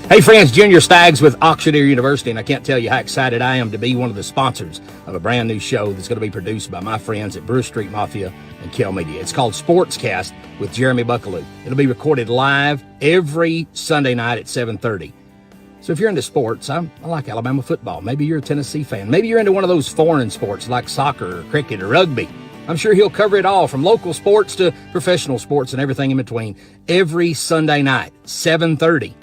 Hey friends, Junior Staggs with Auctioneer University, and I can't tell you how excited I am to be one of the sponsors of a brand new show that's going to be produced by my friends at Brewer Street Mafia and Kell Media. It's called Sportscast with Jeremy Buckaloo. It'll be recorded live every Sunday night at 7:30. So if you're into sports, I like Alabama football. Maybe you're a Tennessee fan. Maybe you're into one of those foreign sports like soccer or cricket or rugby. I'm sure he'll cover it all, from local sports to professional sports and everything in between, every Sunday night, 7:30.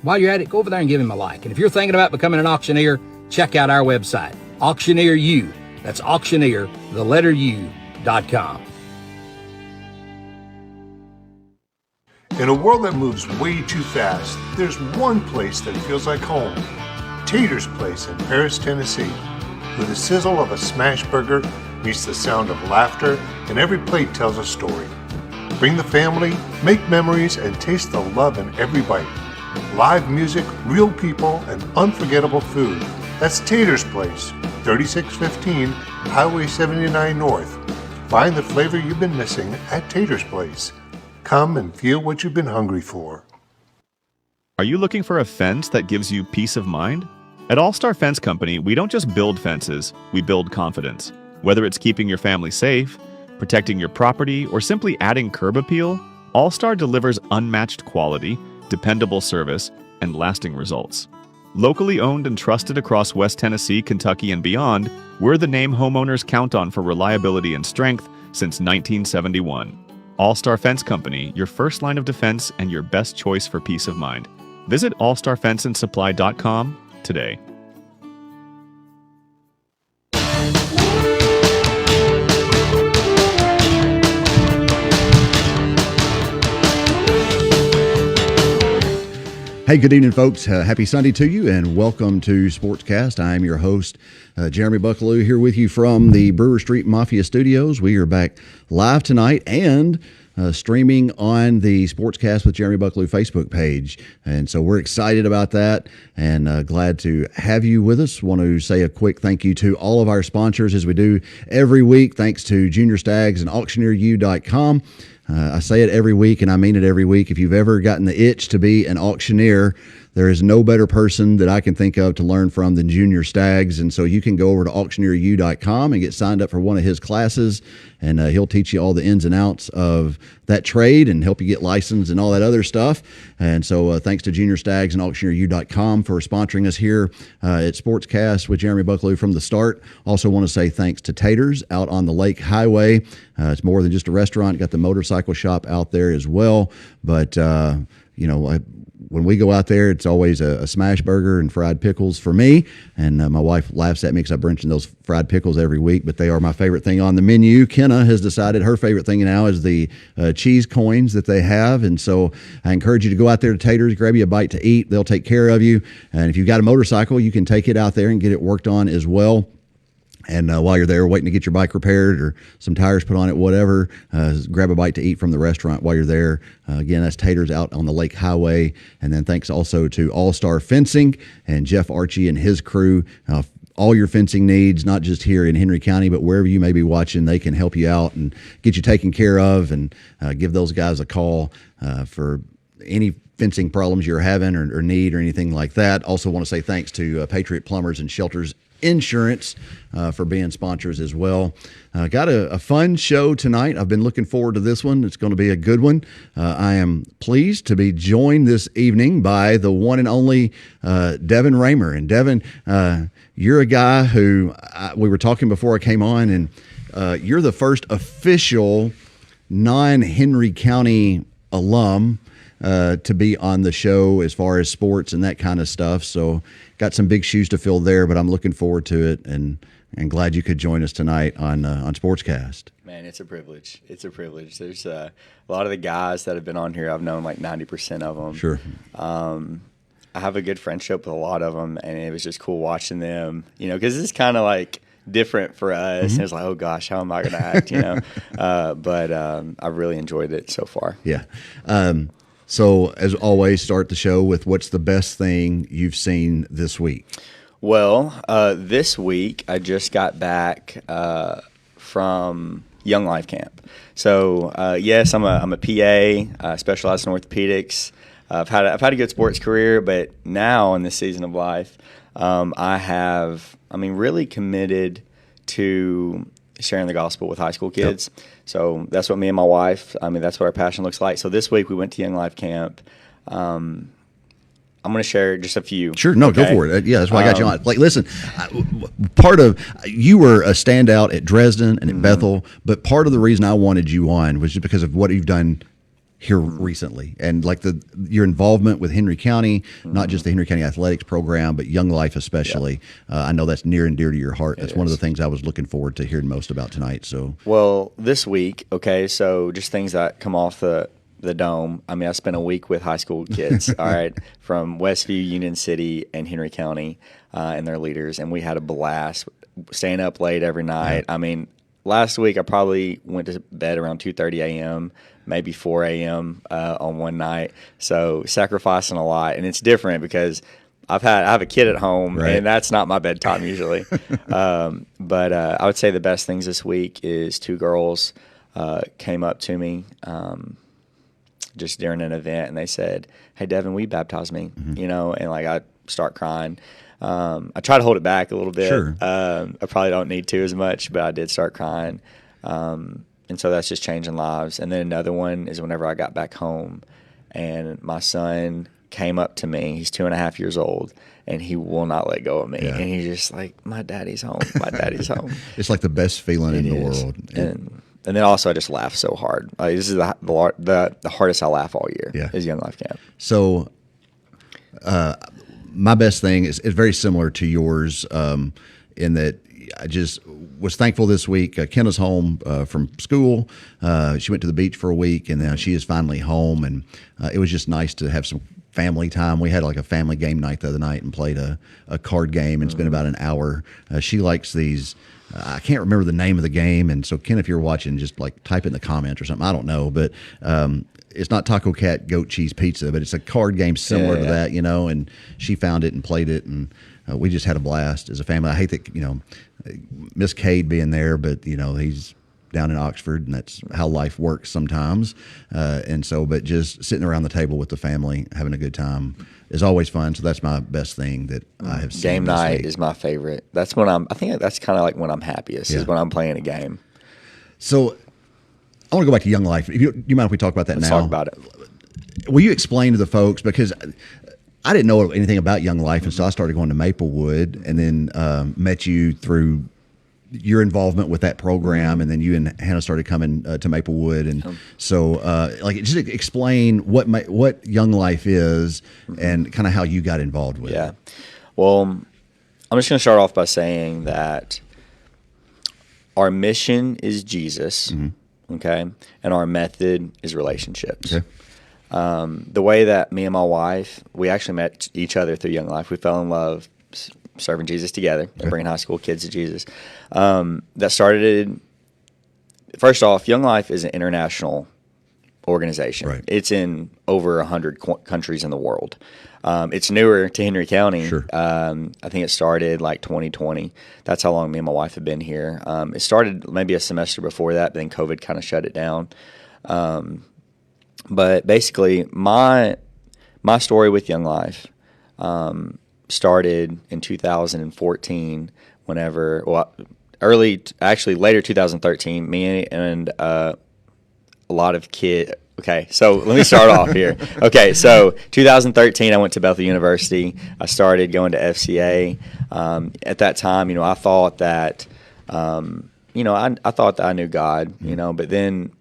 While you're at it, go over there and give him a like. And if you're thinking about becoming an auctioneer, check out our website, Auctioneer U. That's auctioneer, the letter U.com. In a world that moves way too fast, there's one place that feels like home. Tater's Place in Paris, Tennessee, where the sizzle of a smash burger meets the sound of laughter, and every plate tells a story. Bring the family, make memories, and taste the love in every bite. Live music, real people, and unforgettable food. That's Tater's Place, 3615 Highway 79 North. Find the flavor you've been missing at Tater's Place. Come and feel what you've been hungry for. Are you looking for a fence that gives you peace of mind? At All Star Fence Company, we don't just build fences, we build confidence. Whether it's keeping your family safe, protecting your property, or simply adding curb appeal, All Star delivers unmatched quality, dependable service, and lasting results. Locally owned and trusted across West Tennessee, Kentucky, and beyond, we're the name homeowners count on for reliability and strength since 1971. All-Star Fence Company, your first line of defense and your best choice for peace of mind. Visit allstarfenceandsupply.com today. Hey, good evening, folks. Happy Sunday to you, and welcome to Sportscast. I am your host, Jeremy Buckaloo, here with you from the Brewer Street Mafia Studios. We are back live tonight and streaming on the Sportscast with Jeremy Buckaloo Facebook page. And so we're excited about that and glad to have you with us. Want to say a quick thank you to all of our sponsors, as we do every week. Thanks to Junior Staggs and AuctioneerU.com. I say it every week, and I mean it every week. If you've ever gotten the itch to be an auctioneer, there is no better person that I can think of to learn from than Junior Staggs. And so you can go over to auctioneeru.com and get signed up for one of his classes, and he'll teach you all the ins and outs of that trade and help you get licensed and all that other stuff. And so thanks to Junior Staggs and auctioneeru.com for sponsoring us here at Sportscast with Jeremy Buckaloo from the start. Also want to say thanks to Tater's out on the Lake Highway. It's more than just a restaurant. Got the motorcycle shop out there as well. But, when we go out there, it's always a smash burger and fried pickles for me. And my wife laughs at me because I mention those fried pickles every week, but they are my favorite thing on the menu. Kenna has decided her favorite thing now is the cheese coins that they have. And so I encourage you to go out there to Tater's, grab you a bite to eat. They'll take care of you. And if you've got a motorcycle, you can take it out there and get it worked on as well. And while you're there waiting to get your bike repaired or some tires put on it, whatever, grab a bite to eat from the restaurant while you're there. Again, that's Tater's out on the Lake Highway. And then thanks also to All-Star Fencing and Jeff Archie and his crew. All your fencing needs, not just here in Henry County, but wherever you may be watching, they can help you out and get you taken care of, and give those guys a call for any fencing problems you're having or need or anything like that. Also want to say thanks to Patriot Plumbers and Shelters Insurance for being sponsors as well. Got a fun show tonight. I've been looking forward to this one. It's going to be a good one. I am pleased to be joined this evening by the one and only Devan Raymer. And Devan, you're a guy who we were talking before I came on, and you're the first official non-Henry County alum to be on the show as far as sports and that kind of stuff. So got some big shoes to fill there, but I'm looking forward to it and glad you could join us tonight on Sportscast. Man, it's a privilege. It's a privilege. There's a lot of the guys that have been on here, I've known like 90% of them. Sure. I have a good friendship with a lot of them, and it was just cool watching them, because it's kind of like different for us. Mm-hmm. And it's like, oh gosh, how am I going to act, but I really enjoyed it so far. Yeah. So as always, start the show with what's the best thing you've seen this week? Well, this week I just got back from Young Life Camp. So yes, I'm a PA. I specialize in orthopedics. I've had a good sports career, but now in this season of life, really committed to sharing the gospel with high school kids. Yep. So that's what me and my wife, that's what our passion looks like. So this week we went to Young Life Camp. I'm going to share just a few. Sure. No, okay? Go for it. Yeah, that's why I got you on. Like, listen, part of, you were a standout at Dresden and at Bethel, but part of the reason I wanted you on was just because of what you've done here recently, and like your involvement with Henry County, not just the Henry County Athletics program, but Young Life especially. Yep. I know that's near and dear to your heart. That's one of the things I was looking forward to hearing most about tonight. So, well, this week, okay, so just things that come off the dome. I spent a week with high school kids, all right, from Westview, Union City, and Henry County, and their leaders, and we had a blast, staying up late every night. Yeah. Last week I probably went to bed around 2:30 a.m., maybe 4 a.m. On one night. So sacrificing a lot, and it's different because I have a kid at home, right, and that's not my bedtime usually. But I would say the best things this week is two girls came up to me just during an event, and they said, "Hey, Devan, will you baptize me?" And like I start crying. I try to hold it back a little bit. Sure. I probably don't need to as much, but I did start crying. And so that's just changing lives. And then another one is whenever I got back home and my son came up to me. He's 2.5 years old, and he will not let go of me. Yeah. And he's just like, my daddy's home. My daddy's home. It's like the best feeling in the world. And then also I just laugh so hard. This is the hardest I laugh all year is Young Life Camp. So my best thing is very similar to yours in that I just was thankful this week. Kenna's home from school. She went to the beach for a week, and now she is finally home. And it was just nice to have some family time. We had like a family game night the other night and played a card game and spent about an hour. She likes these. I can't remember the name of the game. And so, Ken, if you're watching, just like type in the comments or something. I don't know, but it's not Taco Cat Goat Cheese Pizza, but it's a card game similar to that, and she found it and played it, and we just had a blast as a family. I hate that, Miss Cade being there, but, he's down in Oxford, and that's how life works sometimes. And so, but just sitting around the table with the family, having a good time is always fun. So that's my best thing that I have seen. Game night is my favorite. That's when I think that's kind of like when I'm happiest is when I'm playing a game. So I want to go back to Young Life. If you mind if we talk about that Let's now? Talk about it. Will you explain to the folks, because I didn't know anything about Young Life, and so I started going to Maplewood, and then met you through your involvement with that program, and then you and Hannah started coming to Maplewood, and so just explain what Young Life is and kind of how you got involved with it. Yeah. Well, I'm just going to start off by saying that our mission is Jesus, okay, and our method is relationships. Okay. The way that me and my wife, we actually met each other through Young Life. We fell in love serving Jesus together and bringing high school kids to Jesus. That started, first off, Young Life is an international organization. Right. It's in over 100 countries in the world. It's newer to Henry County. Sure. I think it started like 2020. That's how long me and my wife have been here. It started maybe a semester before that, but then COVID kind of shut it down. But basically, my story with Young Life started in 2014. Later 2013. Me and a lot of kids. Okay, so let me start off here. Okay, so 2013, I went to Bethel University. I started going to FCA. At that time, I thought that, I thought that I knew God, but then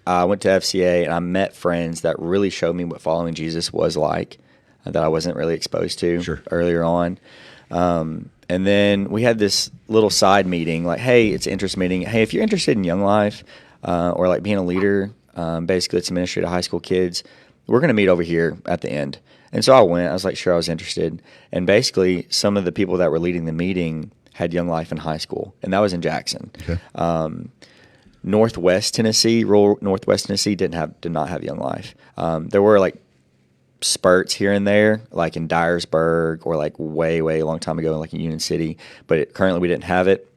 I went to FCA and I met friends that really showed me what following Jesus was like, that I wasn't really exposed to earlier on. And then we had this little side meeting, like, hey, it's an interest meeting. Hey, if you're interested in Young Life or like being a leader, basically it's a ministry to high school kids, we're going to meet over here at the end. And so I went. I was like, sure, I was interested. And basically some of the people that were leading the meeting had Young Life in high school, and that was in Jackson. Okay. Northwest Tennessee, rural Northwest Tennessee did not have Young Life. There were like spurts here and there, like in Dyersburg or like way, way a long time ago, like in Union City. But currently we didn't have it.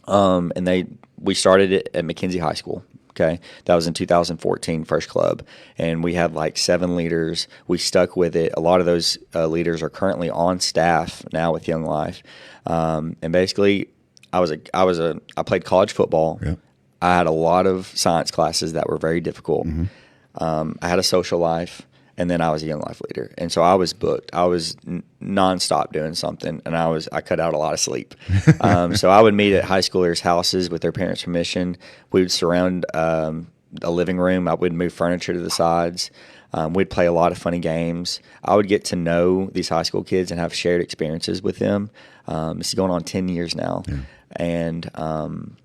And we started it at McKenzie High School. Okay. That was in 2014, first club. And we had like 7 leaders. We stuck with it. A lot of those leaders are currently on staff now with Young Life. And basically I played college football. Yeah. I had a lot of science classes that were very difficult. I had a social life, and then I was a Young Life leader. And so I was booked. I was nonstop doing something, and I cut out a lot of sleep. So I would meet at high schoolers' houses with their parents' permission. We would surround a living room. I would move furniture to the sides. We'd play a lot of funny games. I would get to know these high school kids and have shared experiences with them. This is going on 10 years now. Yeah. And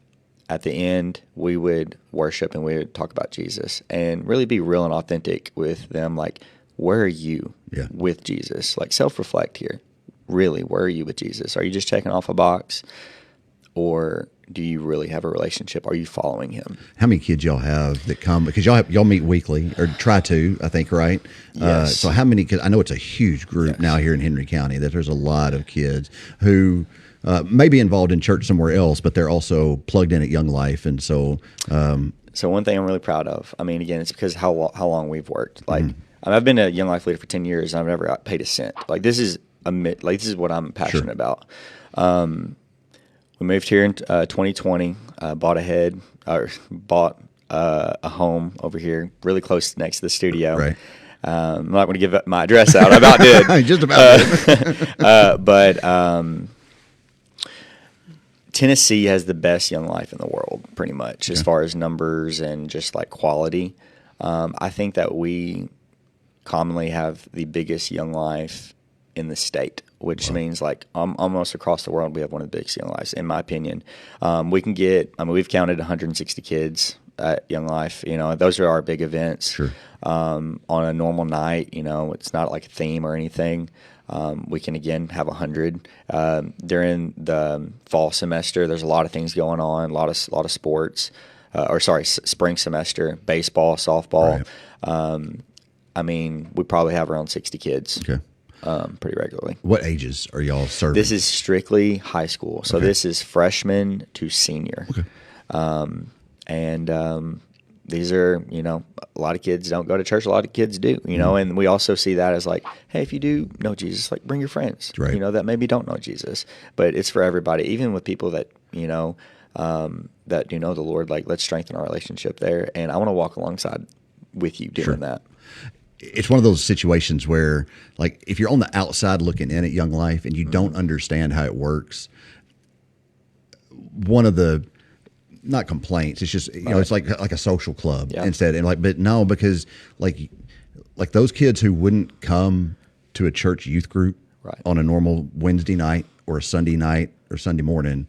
at the end, we would worship and we would talk about Jesus and really be real and authentic with them. Like, where are you with Jesus? Like, self-reflect here. Really, where are you with Jesus? Are you just checking off a box, or do you really have a relationship? Are you following him? How many kids y'all have that come? Because y'all meet weekly, or try to, I think, right? Yes. So how many kids? I know it's a huge group now here in Henry County, that there's a lot of kids who may be involved in church somewhere else, but they're also plugged in at Young Life. And so so one thing I'm really proud of, I mean, again, it's because how long we've worked. Like, I've been a Young Life leader for 10 years, and I've never got paid a cent. Like, this is what I'm passionate about. We moved here in 2020, bought a home over here, really close next to the studio. Right. I'm not going to give my address out. I about did. Just about did. But Tennessee has the best Young Life in the world, pretty much, as far as numbers and just like quality. I think that we commonly have the biggest Young Life in the state, which means like almost across the world we have one of the biggest Young Lives, in my opinion. We've counted 160 kids at Young Life. You know, those are our big events. Sure. On a normal night, you know, it's not like a theme or anything. We can, again, have 100. During the fall semester, there's a lot of things going on, a lot of sports. Spring semester, baseball, softball. Right. We probably have around 60 kids. Okay. Pretty regularly. What ages are y'all serving? This is strictly high school. So this is freshman to senior. Okay. These are, you know, a lot of kids don't go to church. A lot of kids do, you know, and we also see that as like, hey, if you do know Jesus, like, bring your friends, right, you know, that maybe don't know Jesus. But it's for everybody, even with people that, you know, that do know the Lord. Like, let's strengthen our relationship there. And I want to walk alongside with you doing that. It's one of those situations where, like, if you're on the outside looking in at Young Life and you don't understand how it works, one of the, not complaints, it's just, you know, it's like a social club instead. And but no, because like those kids who wouldn't come to a church youth group on a normal Wednesday night or a Sunday night or Sunday morning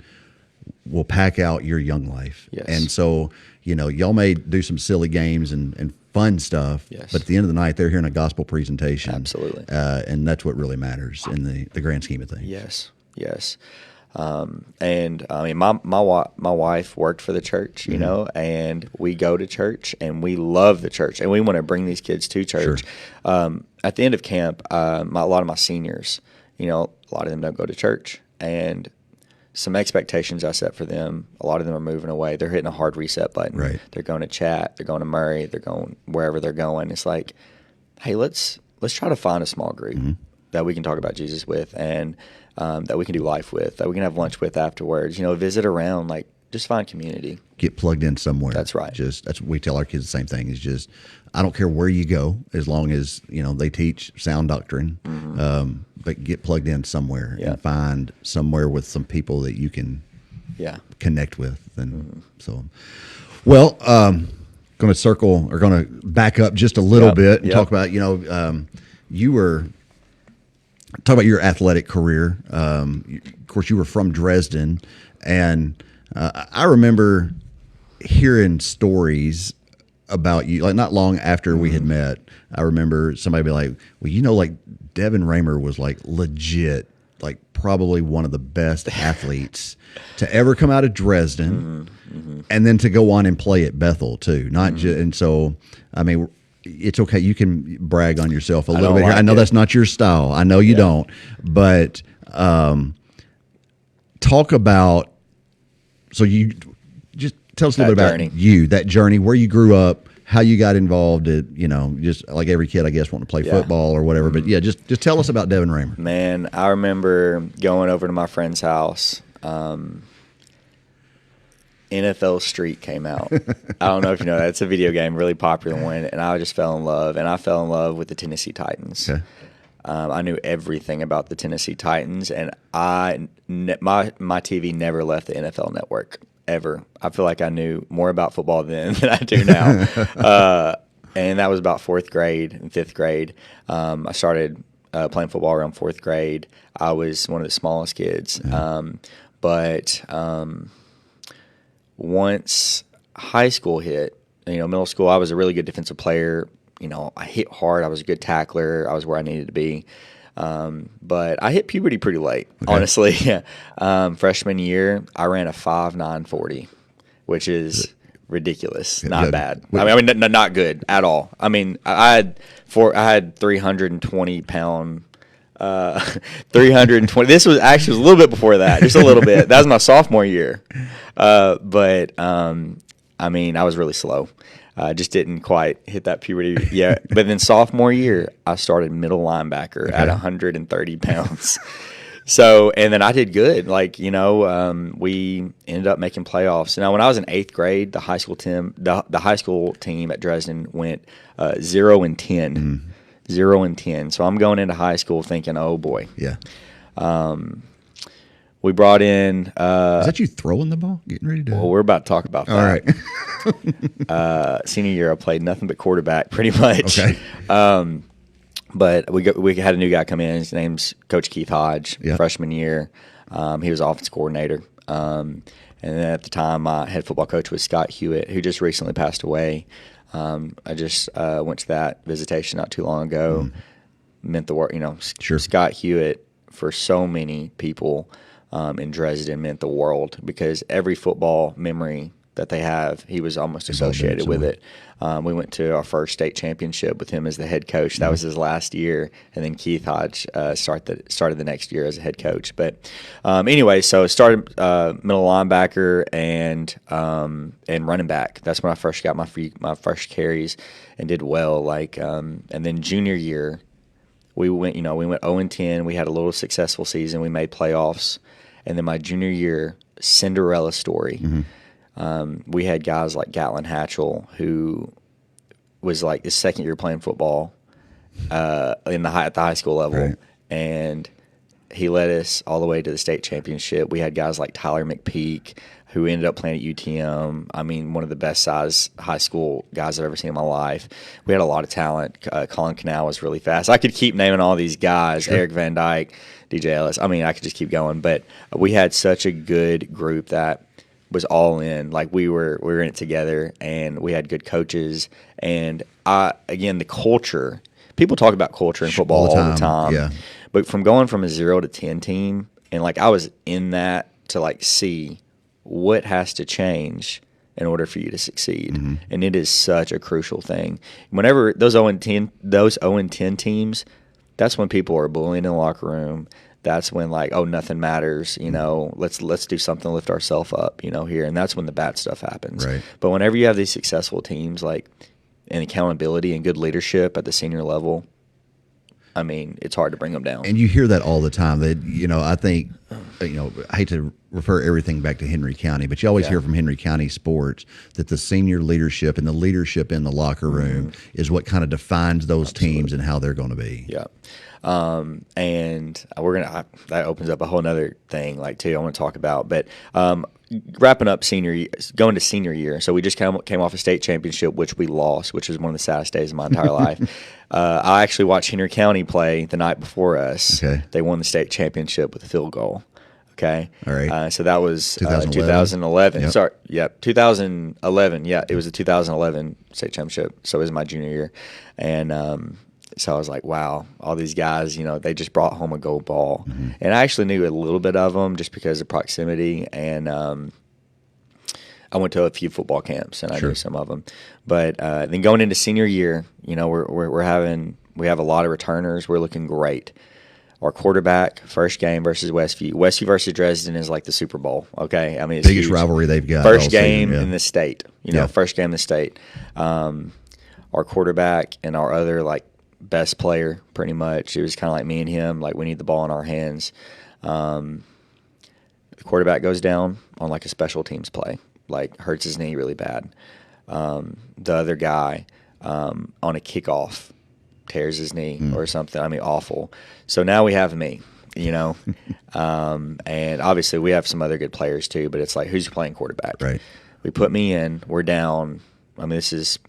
will pack out your Young Life. Yes. And so, you know, y'all may do some silly games and fun stuff, but at the end of the night, they're hearing a gospel presentation. Absolutely. And that's what really matters in the grand scheme of things. Yes. Yes. My wife worked for the church, you know, and we go to church and we love the church and we want to bring these kids to church. Sure. At the end of camp, a lot of my seniors, you know, a lot of them don't go to church, and some expectations I set for them, a lot of them are moving away. They're hitting a hard reset button. Right. They're going to Chat. They're going to Murray. They're going wherever they're going. It's like, hey, let's try to find a small group that we can talk about Jesus with, and that we can do life with, that we can have lunch with afterwards. You know, visit around, like, just find community. Get plugged in somewhere. That's right. That's what we tell our kids, the same thing. Is just, I don't care where you go, as long as, you know, they teach sound doctrine. But get plugged in somewhere and find somewhere with some people that you can connect with. And so, well, going to back up just a little bit and talk about, you know, talk about your athletic career. Of course, you were from Dresden, and I remember hearing stories about you, like not long after we had met. I remember somebody be like, well, you know, like Devan Raymer was like legit, like probably one of the best athletes to ever come out of Dresden, and then to go on and play at Bethel too. Not just, and so, I mean, it's okay. You can brag on yourself a little don't bit here. like I know it. that's not your style. I know you don't. But talk about. So you just tell us a little bit journey. about that journey, where you grew up, how you got involved. Just like every kid, I guess, wanting to play football or whatever. But yeah, just tell us about Devan Raymer. Man, I remember going over to my friend's house. NFL Street came out. I don't know if you know that. It's a video game, really popular one, and I just fell in love. And I fell in love with the Tennessee Titans. Okay. I knew everything about the Tennessee Titans, and my TV never left the NFL Network ever. I feel like I knew more about football then than I do now. And that was about fourth grade and fifth grade. I started playing football around fourth grade. I was one of the smallest kids, but once high school hit, middle school, I was a really good defensive player. I hit hard. I was a good tackler. I was where I needed to be. But I hit puberty pretty late, honestly. Freshman year, I ran a 5.9 40, which is ridiculous. Not bad. Not good at all. I mean, I had 320 pound. 320. This was a little bit before that, just a little bit. That was my sophomore year. But I was really slow. Just didn't quite hit that puberty yet. But then sophomore year, I started middle linebacker at 130 pounds. So, and then I did good. We ended up making playoffs. Now, when I was in eighth grade, the high school team at Dresden went 0-10. 0-10. So I'm going into high school thinking, oh boy. Yeah. We brought in. Is that you throwing the ball? Getting ready to? Well, we're about to talk about that. All right. Senior year, I played nothing but quarterback, pretty much. Okay. But we had a new guy come in. His name's Coach Keith Hodge. Yep. Freshman year, he was offense coordinator. And then at the time, my head football coach was Scott Hewitt, who just recently passed away. I just went to that visitation not too long ago. Meant the work, Sure. Scott Hewitt, for so many people in Dresden, meant the world, because every football memory that they have, he was almost associated with it. We went to our first state championship with him as the head coach. That was his last year, and then Keith Hodge started the next year as a head coach. But anyway, so started middle linebacker and running back. That's when I first got my first carries and did well. And then junior year, we went 0-10. We had a little successful season. We made playoffs, and then my junior year, Cinderella story. We had guys like Gatlin Hatchell, who was like his second year playing football at the high school level, right. And he led us all the way to the state championship. We had guys like Tyler McPeak, who ended up playing at UTM. I mean, one of the best size high school guys I've ever seen in my life. We had a lot of talent. Colin Canal was really fast. I could keep naming all these guys, sure. Eric Van Dyke, DJ Ellis. I mean, I could just keep going. But we had such a good group that was all in. Like, we were in it together, and we had good coaches. And the culture, people talk about culture in football all the time. Yeah. But from going from a 0-10 team, and I was in that to see what has to change in order for you to succeed. And it is such a crucial thing. Whenever those 0-10 teams, that's when people are bullying in the locker room. That's when nothing matters, let's do something to lift ourselves up, here. And that's when the bad stuff happens. Right. But whenever you have these successful teams, and accountability and good leadership at the senior level, I mean, it's hard to bring them down. And you hear that all the time. That I think, I hate to refer everything back to Henry County, but you always hear from Henry County sports that the senior leadership and the leadership in the locker room is what kind of defines those teams and how they're going to be. Yeah. And that opens up a whole nother thing, too, I want to talk about. But wrapping up going to senior year. So we just came off a state championship, which we lost, which was one of the saddest days of my entire life. I actually watched Henry County play the night before us. Okay. They won the state championship with a field goal. Okay. All right. So that was 2011. Yep. Sorry. Yep. 2011. Yeah. It was a 2011 state championship. So it was my junior year. And, so I was like, wow, all these guys, they just brought home a gold ball. And I actually knew a little bit of them just because of proximity. And I went to a few football camps and I knew some of them. But then going into senior year, we have a lot of returners. We're looking great. Our quarterback, first game versus Westview. Westview versus Dresden is like the Super Bowl, okay? I mean, it's biggest huge. rivalry they've got. First game in the state, first game in the state. Our quarterback and our other, like, best player, pretty much. It was kind of like me and him. Like, we need the ball in our hands. The quarterback goes down on, like, a special teams play. Like, hurts his knee really bad. The other guy on a kickoff tears his knee or something. I mean, awful. So now we have me, and obviously we have some other good players too, but it's like, who's playing quarterback? Right. We put me in. We're down. I mean, this is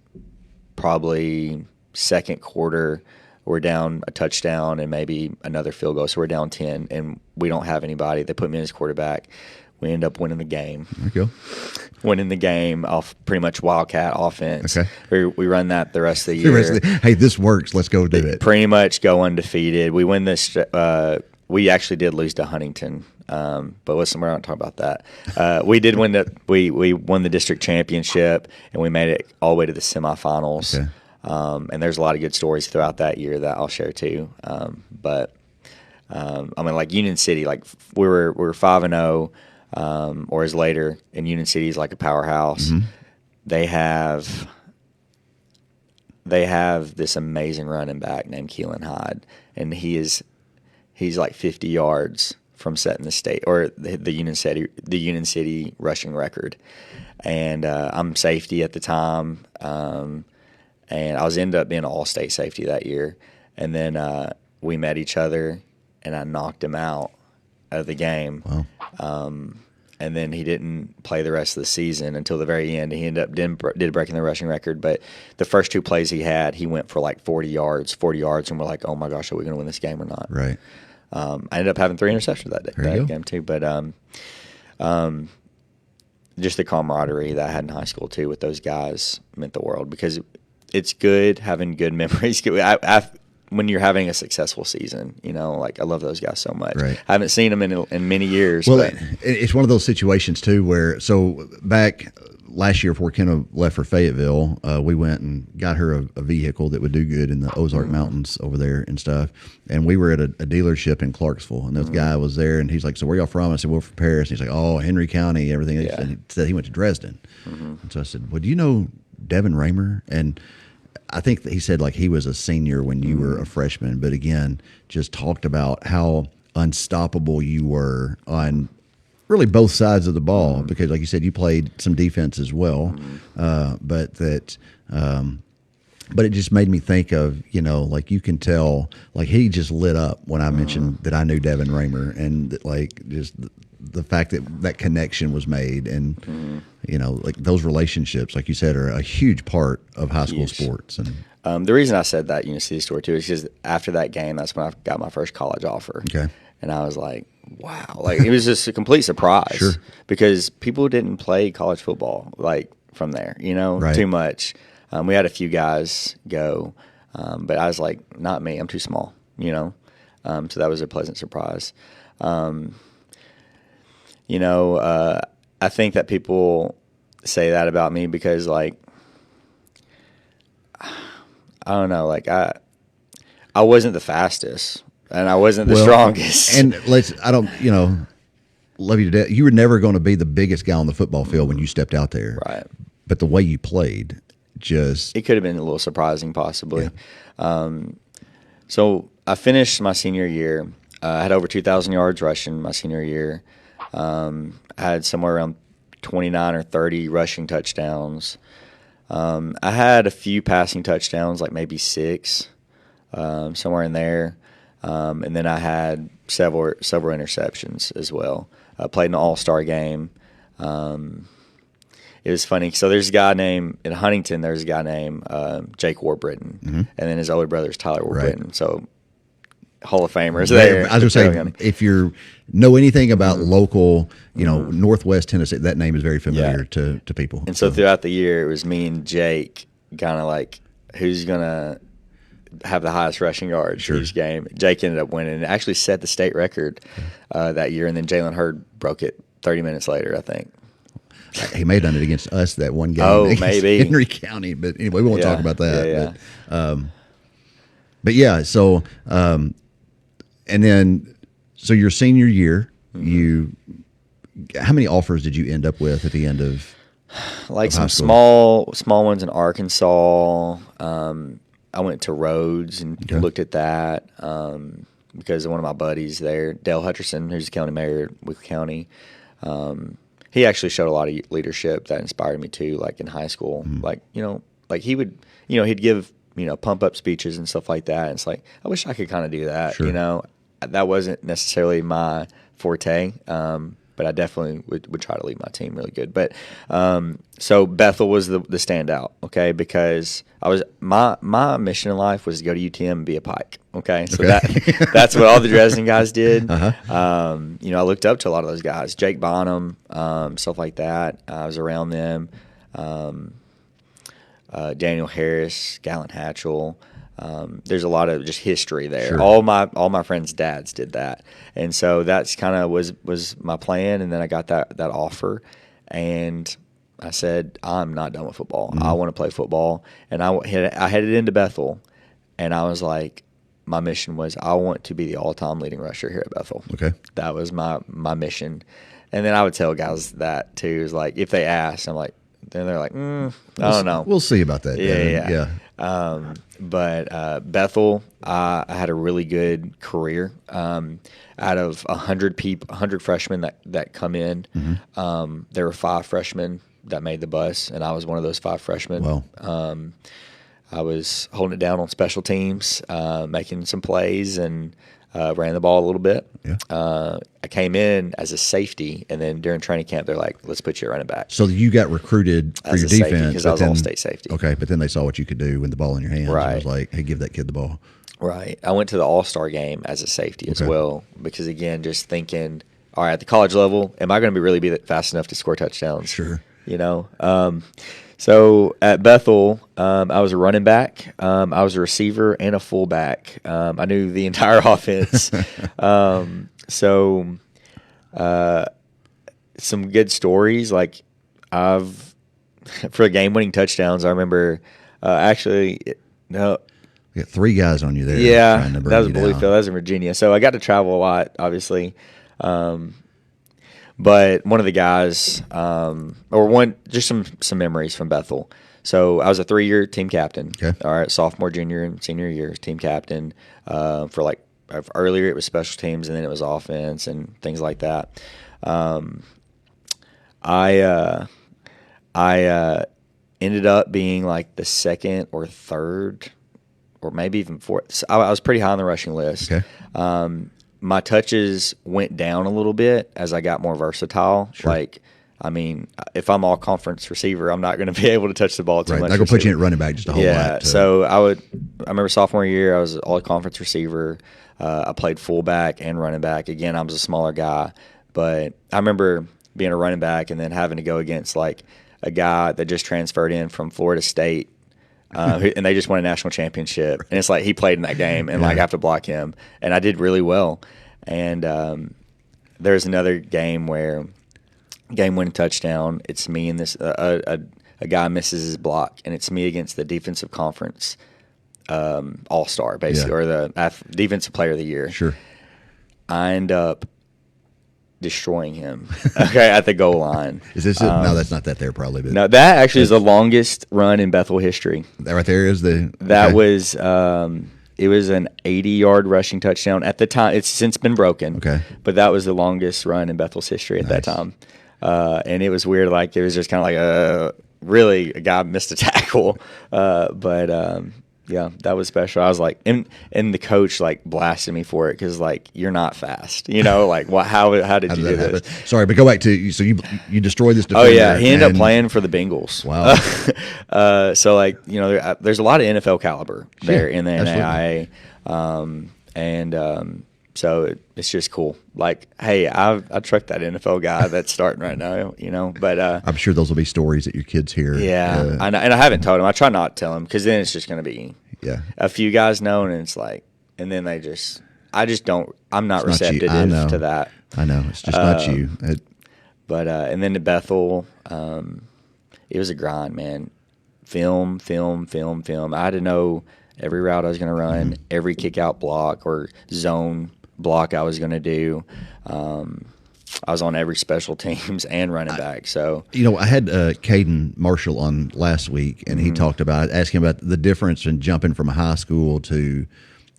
probably second quarter. We're down a touchdown and maybe another field goal. So we're down 10, and we don't have anybody. They put me in as quarterback. We end up winning the game. There you go. Winning the game off pretty much Wildcat offense. Okay. We run that the rest of the year. Hey, this works. Let's go do it. Pretty much go undefeated. We win this. We actually did lose to Huntington, but listen, we're not talking about that. We did win we won the district championship, and we made it all the way to the semifinals. Okay. And there's a lot of good stories throughout that year that I'll share too. But I mean, like Union City, like we were 5-0. Or as later, and Union City is like a powerhouse. Mm-hmm. They have this amazing running back named Keelan Hyde, and he's like 50 yards from setting the state or the Union City rushing record. And I'm safety at the time, and I ended up being an all-state safety that year. And then we met each other, and I knocked him out of the game. Wow. And then he didn't play the rest of the season until the very end. He ended up did breaking the rushing record, but the first two plays he had, he went for like 40 yards, and we're like, oh my gosh, are we going to win this game or not? Right. I ended up having 3 interceptions that game too, but just the camaraderie that I had in high school too with those guys meant the world, because it's good having good memories. When you're having a successful season, like I love those guys so much. Right. I haven't seen them in many years. Well, but it's one of those situations too where, so back last year before Kenna left for Fayetteville, we went and got her a vehicle that would do good in the Ozark Mountains over there and stuff. And we were at a dealership in Clarksville, and this guy was there, and he's like, so where y'all from? I said, we're from Paris. And he's like, oh, Henry County, everything. Yeah. And he said he went to Dresden. And so I said, well, do you know Devan Raymer? And I think that he said like he was a senior when you were a freshman, but again, just talked about how unstoppable you were on really both sides of the ball, because like you said, you played some defense as well. But it just made me think of, like you can tell, like he just lit up when I mentioned that I knew Devan Raymer, and that, like just the fact that connection was made, and like those relationships, like you said, are a huge part of high school sports. And the reason I said that City story too is because after that game, that's when I got my first college offer. Okay. And I was like, wow, like it was just a complete surprise, because people didn't play college football like from there, too much. We had a few guys go, but I was like, not me, I'm too small, so that was a pleasant surprise. I think that people say that about me because, like, I don't know, like I wasn't the fastest and I wasn't the strongest. And love you to death. You were never going to be the biggest guy on the football field when you stepped out there. Right. But the way you played, it could have been a little surprising possibly. Yeah. So I finished my senior year. I had over 2,000 yards rushing my senior year. I had somewhere around 29 or 30 rushing touchdowns. I had a few passing touchdowns, like maybe 6, somewhere in there. And then I had several interceptions as well. I played in an all-star game. It was funny. So there's a guy named, in Huntington, there's a guy named Jake Warbritton. And then his older brother is Tyler Warbritton. So Hall of Famers there. I was going to say, if you know anything about local, Northwest Tennessee, that name is very familiar to people. And so throughout the year, it was me and Jake kind of like, who's going to have the highest rushing yards each game. Jake ended up winning and actually set the state record that year, and then Jalen Hurd broke it 30 minutes later, I think. He may have done it against us that one game. Oh, against maybe. Henry County. But anyway, we won't talk about that. Yeah. But yeah, so and then so your senior year, how many offers did you end up with at the end of like some school? small ones in Arkansas. I went to Rhodes and looked at that because one of my buddies there, Dale Hutcherson, who's the county mayor of Weakley County, he actually showed a lot of leadership that inspired me too. Like in high school, like he would, he'd give pump up speeches and stuff like that. And it's like I wish I could kind of do that. Sure. That wasn't necessarily my forte. But I definitely would try to lead my team really good. But so Bethel was the standout, okay, because my mission in life was to go to UTM and be a Pike, okay. So that's what all the Dresden guys did. I looked up to a lot of those guys, Jake Bonham, stuff like that. I was around them, Daniel Harris, Gallon Hatchell. There's a lot of just history there. Sure. All my friends' dads did that, and so that's kind of was my plan. And then I got that offer, and I said I'm not done with football. I want to play football, and I headed into Bethel, and I was like, my mission was I want to be the all-time leading rusher here at Bethel. Okay, that was my mission, and then I would tell guys that too. Is like if they asked, I'm like, then they're like, I don't know. We'll see about that. Yeah. But Bethel, I had a really good career. Out of 100 freshmen that come in, there were 5 freshmen that made the bus, and I was one of those 5 freshmen. Wow. I was holding it down on special teams, making some plays, and ran the ball a little bit. Yeah. I came in as a safety, and then during training camp, they're like, "Let's put you at running back." So you got recruited for as your a safety, defense because I was all state safety. Okay, but then they saw what you could do with the ball in your hands. Right. It was like, hey, give that kid the ball. Right. I went to the All-Star game as a safety as well because, again, just thinking, all right, at the college level, am I going to really be fast enough to score touchdowns? Sure. So at Bethel, I was a running back. I was a receiver and a fullback. I knew the entire offense. Some good stories. Like for the game-winning touchdowns, I remember You got 3 guys on you there. Yeah, trying to bring that was you Bluefield. down. That was in Virginia. So I got to travel a lot, obviously. But one of the guys, just some memories from Bethel. So I was a 3-year team captain. Okay. All right, sophomore, junior, and senior years, team captain. For earlier it was special teams, and then it was offense and things like that. I ended up being like the second or third, or maybe even fourth. So I was pretty high on the rushing list. Okay. My touches went down a little bit as I got more versatile. Sure. If I'm all conference receiver, I'm not going to be able to touch the ball too much. They're going to put you in running back just a whole lot. So I remember sophomore year, I was all conference receiver. I played fullback and running back. Again, I was a smaller guy, but I remember being a running back and then having to go against like a guy that just transferred in from Florida State. And they just won a national championship, and it's like he played in that game, and I have to block him, and I did really well. And there's another game where game-winning touchdown. It's me and this a guy misses his block, and it's me against the defensive conference all-star, basically, or the defensive player of the year. Sure. I end up destroying him at the goal line. Is this no, that's not that there probably. But no, that actually is the longest run in Bethel history. That right there is that was it was an 80-yard rushing touchdown at the time. It's since been broken. Okay. But that was the longest run in Bethel's history at that time. And it was weird, like it was just kind of like really a guy missed a tackle. Yeah, that was special. I was like, and the coach like blasted me for it because like you're not fast, like what? How did you do this? Sorry, but go back to you. So you destroyed this defender. Oh yeah, he ended up playing for the Bengals. Wow. So like there's a lot of NFL caliber there in the NAIA, so it's just cool. Like, hey, I truck that NFL guy that's starting right now, But I'm sure those will be stories that your kids hear. Yeah, and I haven't told him. I try not to tell him because then it's just going to be a few guys know, and it's like, and then I just don't. I'm not receptive to that. I know it's just not you. And then to Bethel, it was a grind, man. Film. I had to know every route I was going to run, every kick out block or zone block I was going to do. I was on every special teams and running back. So, I had Caden Marshall on last week, and he talked about asking about the difference in jumping from high school to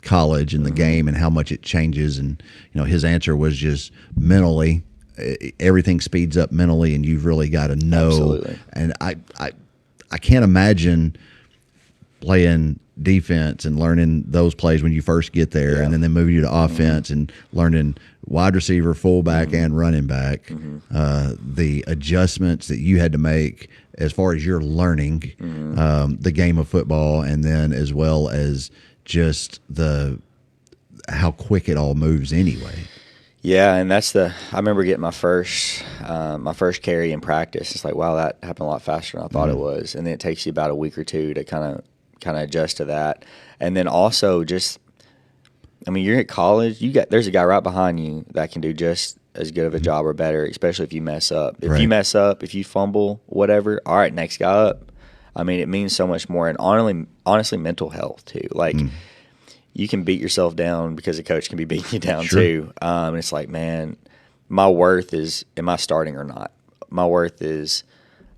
college in the game and how much it changes. And his answer was just mentally, everything speeds up mentally, and you've really got to know. Absolutely. And I can't imagine playing defense and learning those plays when you first get there, and then they move you to offense and learning wide receiver, fullback, and running back. The adjustments that you had to make as far as you're learning the game of football, and then as well as just how quick it all moves anyway. Yeah, and I remember getting my first carry in practice. It's like, wow, that happened a lot faster than I thought it was. And then it takes you about a week or two to kind of adjust to that. And then also you're at college, there's a guy right behind you that can do just as good of a job or better, especially if you mess up. If you mess up, if you fumble, whatever, all right, next guy up. It means so much more. And honestly, mental health too. You can beat yourself down because a coach can be beating you down too. And it's like, man, my worth is, am I starting or not? My worth is,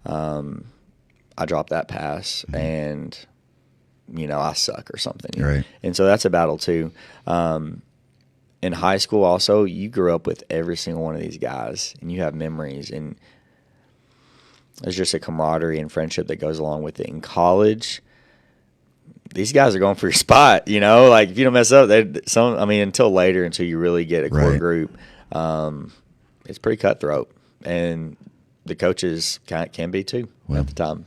I dropped that pass and, I suck or something. Right. And so that's a battle too. In high school also, you grew up with every single one of these guys and you have memories, and there's just a camaraderie and friendship that goes along with it. In college, these guys are going for your spot, if you don't mess up, until later, until you really get a core group, it's pretty cutthroat, and the coaches can be too at the time.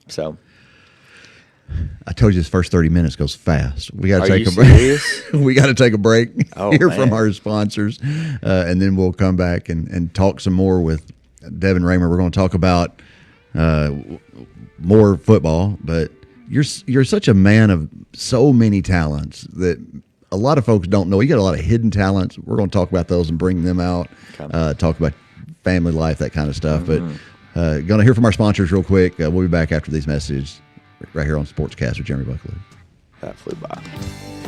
So I told you this first 30 minutes goes fast. We got to take a break. We got to take a break Hear from our sponsors, and then we'll come back and talk some more with Devan Raymer. We're going to talk about more football, but you're such a man of so many talents that a lot of folks don't know. You got a lot of hidden talents. We're going to talk about those and bring them out, talk about family life, that kind of stuff. But going to hear from our sponsors real quick. We'll be back after these messages right here on Sportscast with Jeremy Buckley. That flew by.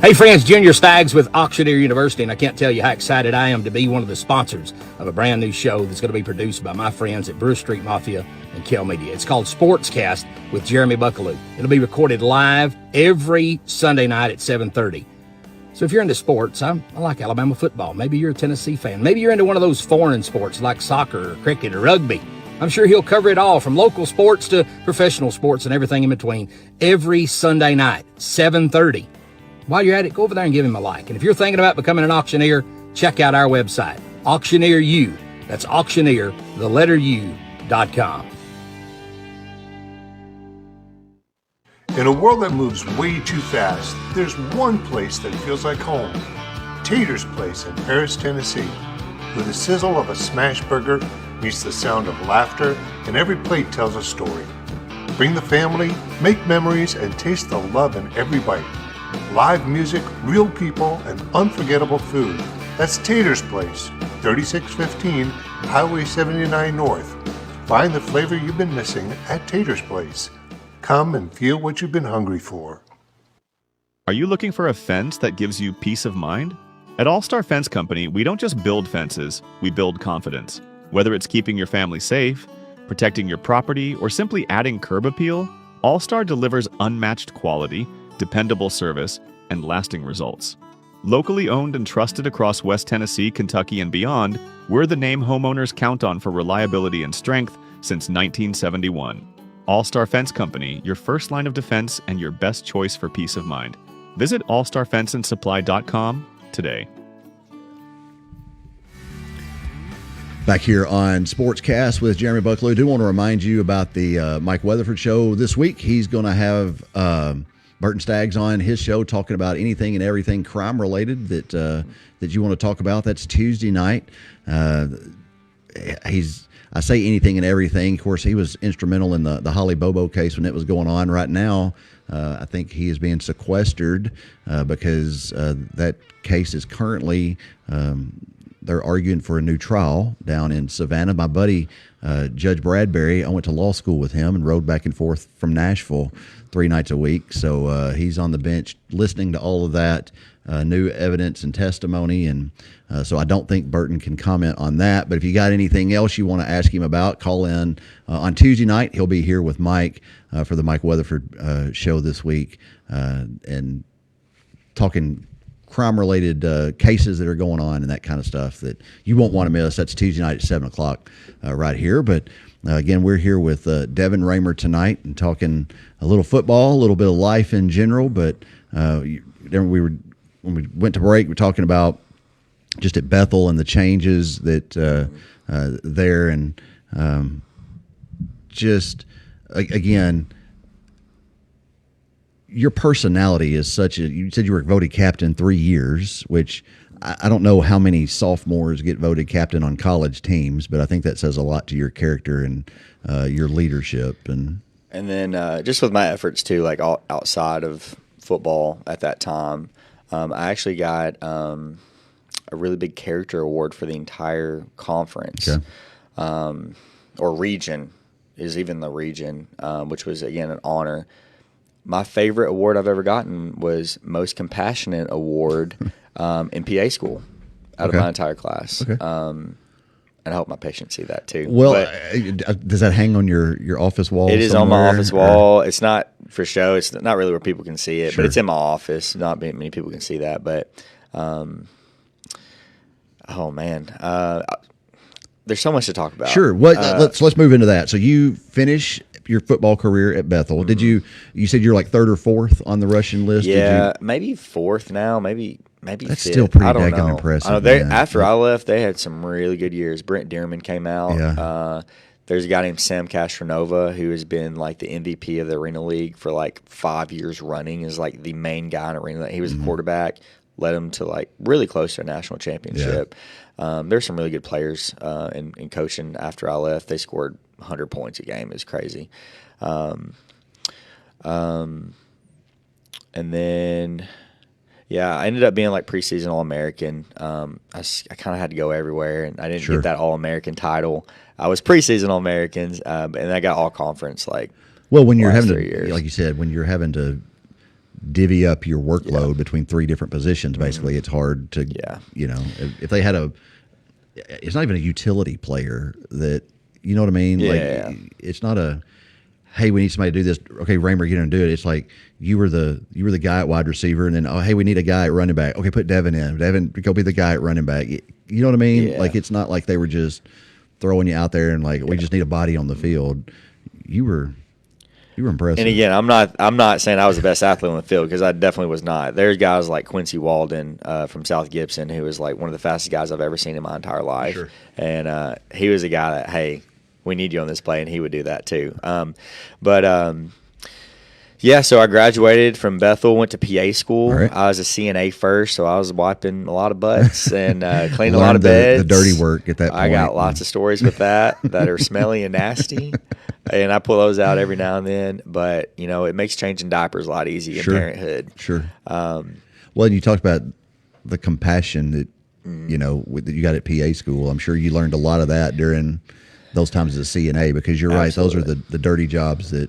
Hey friends, Junior Stags with Auctioneer University, and I can't tell you how excited I am to be one of the sponsors of a brand new show that's going to be produced by my friends at Brewer Street Mafia and Kel Media. It's called Sportscast with Jeremy Buckley. It'll be recorded live every Sunday night at 7:30. So if you're into sports, I like Alabama football. Maybe you're a Tennessee fan. Maybe you're into one of those foreign sports like soccer or cricket or rugby. I'm sure he'll cover it all, from local sports to professional sports and everything in between, every Sunday night, 7:30. While you're at it, go over there and give him a like. And if you're thinking about becoming an auctioneer, check out our website, Auctioneer U. That's auctioneer, the letter U.com. In a world that moves way too fast, there's one place that feels like home. Tater's Place in Paris, Tennessee, where the sizzle of a smash burger meets the sound of laughter, and every plate tells a story. Bring the family, make memories, and taste the love in every bite. Live music, real people, and unforgettable food. That's Tater's Place, 3615 Highway 79 North. Find the flavor you've been missing at Tater's Place. Come and feel what you've been hungry for. Are you looking for a fence that gives you peace of mind? At All Star Fence Company, we don't just build fences, we build confidence. Whether it's keeping your family safe, protecting your property, or simply adding curb appeal, All Star delivers unmatched quality, dependable service, and lasting results. Locally owned and trusted across West Tennessee, Kentucky, and beyond, we're the name homeowners count on for reliability and strength since 1971. All Star Fence Company, your first line of defense and your best choice for peace of mind. Visit allstarfenceandsupply.com today. Back here on Sportscast with Jeremy Buckley. I do want to remind you about the Mike Weatherford show this week. He's going to have Burton Staggs on his show talking about anything and everything crime related that you want to talk about. That's Tuesday night. I say anything and everything. Of course, he was instrumental in the Holly Bobo case when it was going on. Right now, I think he is being sequestered because that case is currently they're arguing for a new trial down in Savannah. My buddy, Judge Bradbury, I went to law school with him and rode back and forth from Nashville 3 nights a week. So he's on the bench listening to all of that new evidence and testimony. And so I don't think Burton can comment on that. But if you got anything else you want to ask him about, call in on Tuesday night. He'll be here with Mike for the Mike Weatherford show this week and talking crime-related cases that are going on and that kind of stuff that you won't want to miss. That's Tuesday night at 7 o'clock right here. But again, we're here with Devan Raymer tonight and talking a little football, a little bit of life in general. But when we went to break, we're talking about just at Bethel and the changes that there and just again, your personality is such a. You said you were voted captain 3 years, which I don't know how many sophomores get voted captain on college teams, but I think that says a lot to your character and your leadership. And then just with my efforts too, like outside of football at that time, I actually got a really big character award for the entire conference, or region, is even the region, which was again an honor. My favorite award I've ever gotten was Most Compassionate Award in PA school out of my entire class. Okay. And I hope my patients see that too. Well, does that hang on your office wall? It is on my office wall. It's not for show. It's not really where people can see it, but it's in my office. Not many people can see that, but oh man, there's so much to talk about. Sure. Well, let's move into that. So you finish your football career at Bethel. Did you said you're like third or fourth on the Russian list? Yeah, maybe fourth now, maybe that's fifth. Still pretty daggone impressive. I know after I left, they had some really good years. Brent Dearman came out. Yeah. There's a guy named Sam Castronova who has been like the MVP of the Arena League for like 5 years running, is like the main guy in Arena League. He was the quarterback, led him to like really close to a national championship. There's some really good players in coaching after I left. They scored 100 points a game. It was crazy. And then, I ended up being like preseason All-American. I kind of had to go everywhere, and I didn't get that All-American title. I was preseason All-Americans, and I got All-Conference when you're having 3 years. Like you said, when you're having to divvy up your workload between 3 different positions, basically, it's hard to, if they had it's not even a utility player that, you know what I mean? It's not a, hey, we need somebody to do this. Okay, Raymer, get in and do it. It's like you were the guy at wide receiver, and then, oh, hey, we need a guy at running back. Okay, put Devan in. Devan, go be the guy at running back. You know what I mean? Yeah. Like, it's not like they were just throwing you out there and like, we just need a body on the field. You were impressive. And again, I'm not saying I was the best athlete on the field, because I definitely was not. There's guys like Quincy Walden from South Gibson, who was like one of the fastest guys I've ever seen in my entire life. Sure. And he was a guy that, hey, we need you on this play, and he would do that too. So I graduated from Bethel, went to PA school. Right. I was a CNA first, so I was wiping a lot of butts and cleaning a lot of beds. The dirty work at that point. I got lots of stories with that are smelly and nasty, and I pull those out every now and then. But, it makes changing diapers a lot easier in parenthood. Sure. Well, you talked about the compassion that, that you got at PA school. I'm sure you learned a lot of that during those times as a CNA, because you're Absolutely. right. Those are the dirty jobs that,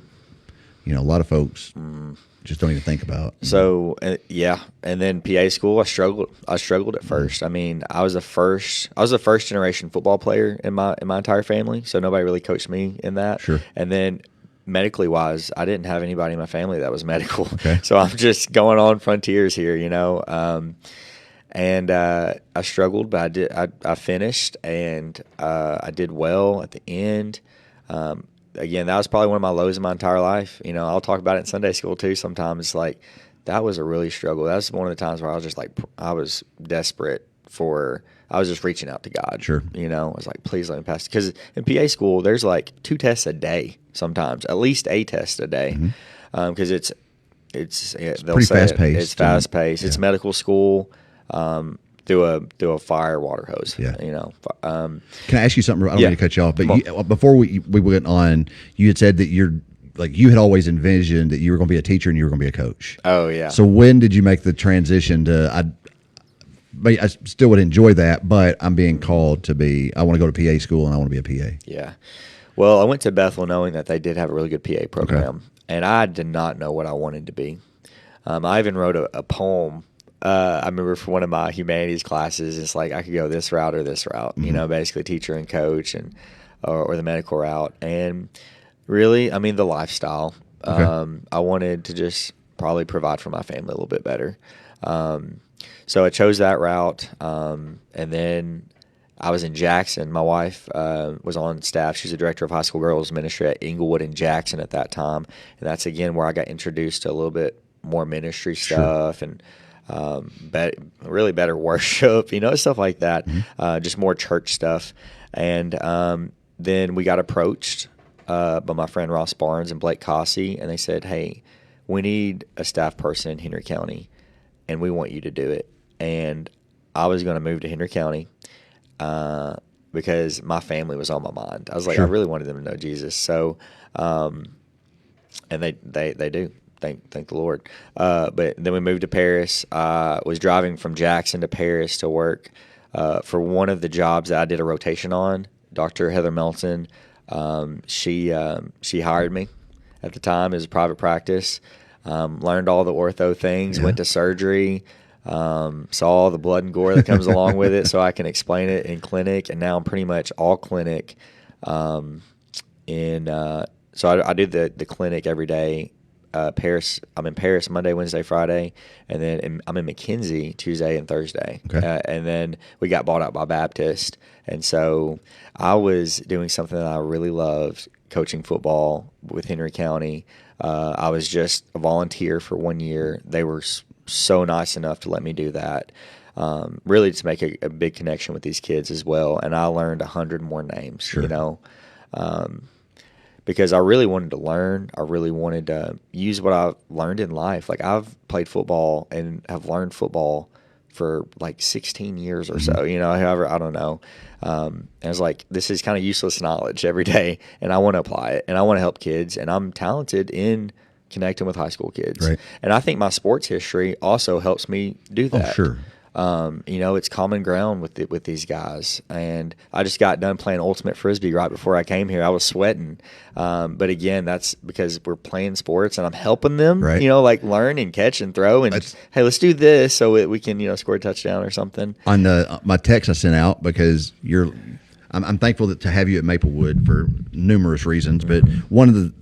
a lot of folks just don't even think about. So, and then PA school, I struggled at first. I mean, I was the first generation football player in my entire family, so nobody really coached me in that. Sure. And then medically wise, I didn't have anybody in my family that was medical. Okay. So I'm just going on frontiers here, and I struggled, but I finished, and I did well at the end. Again, that was probably one of my lows in my entire life. I'll talk about it in Sunday school too sometimes. Like, that was a really struggle. That was one of the times where I was just like, I was desperate I was just reaching out to God. Sure. I was like, please let me pass. Because in PA school, there's like 2 tests a day sometimes, at least a test a day. Because it's pretty fast-paced. It's fast-paced. It's medical school. Through a fire water hose. Yeah. Can I ask you something? I don't mean to cut you off, but before we went on, you had said that you had always envisioned that you were going to be a teacher and you were going to be a coach. Oh yeah. So when did you make the transition to but I still would enjoy that, but I'm being called to be, I want to go to PA school and I want to be a PA. Yeah. Well, I went to Bethel knowing that they did have a really good PA program, and I did not know what I wanted to be. I even wrote a poem. I remember for one of my humanities classes, it's like I could go this route or this route, basically teacher and coach or the medical route. And really, I mean, the lifestyle. I wanted to just probably provide for my family a little bit better. So I chose that route. And then I was in Jackson. My wife was on staff. She's a director of high school girls ministry at Inglewood in Jackson at that time. And that's, again, where I got introduced to a little bit more ministry stuff and really better worship, stuff like that, just more church stuff. And then we got approached by my friend Ross Barnes and Blake Cossey, and they said, hey, we need a staff person in Henry County, and we want you to do it. And I was going to move to Henry County because my family was on my mind. I was like, I really wanted them to know Jesus. So, and they do. Thank the Lord. But then we moved to Paris. I was driving from Jackson to Paris to work for one of the jobs that I did a rotation on. Dr. Heather Melton, she hired me at the time as a private practice. Learned all the ortho things, went to surgery, saw all the blood and gore that comes along with it so I can explain it in clinic. And now I'm pretty much all clinic. So I do the clinic every day. Paris. I'm in Paris Monday, Wednesday, Friday, and then I'm in McKenzie Tuesday and Thursday. Okay. And then we got bought out by Baptist, and so I was doing something that I really loved, coaching football with Henry County. I was just a volunteer for 1 year. They were so nice enough to let me do that, really to make a big connection with these kids as well. And I learned 100 more names, because I really wanted to learn. I really wanted to use what I learned in life. Like, I've played football and have learned football for like 16 years or so, however, I don't know. And I was like, this is kind of useless knowledge every day, and I want to apply it, and I want to help kids, and I'm talented in connecting with high school kids. Right. And I think my sports history also helps me do that. Oh, sure. It's common ground with these guys. And I just got done playing ultimate frisbee right before I came here. I was sweating. But again, that's because we're playing sports and I'm helping them, like learn and catch and throw. And hey, let's do this so we can, score a touchdown or something. On my text I sent out, because I'm thankful to have you at Maplewood for numerous reasons. But one of the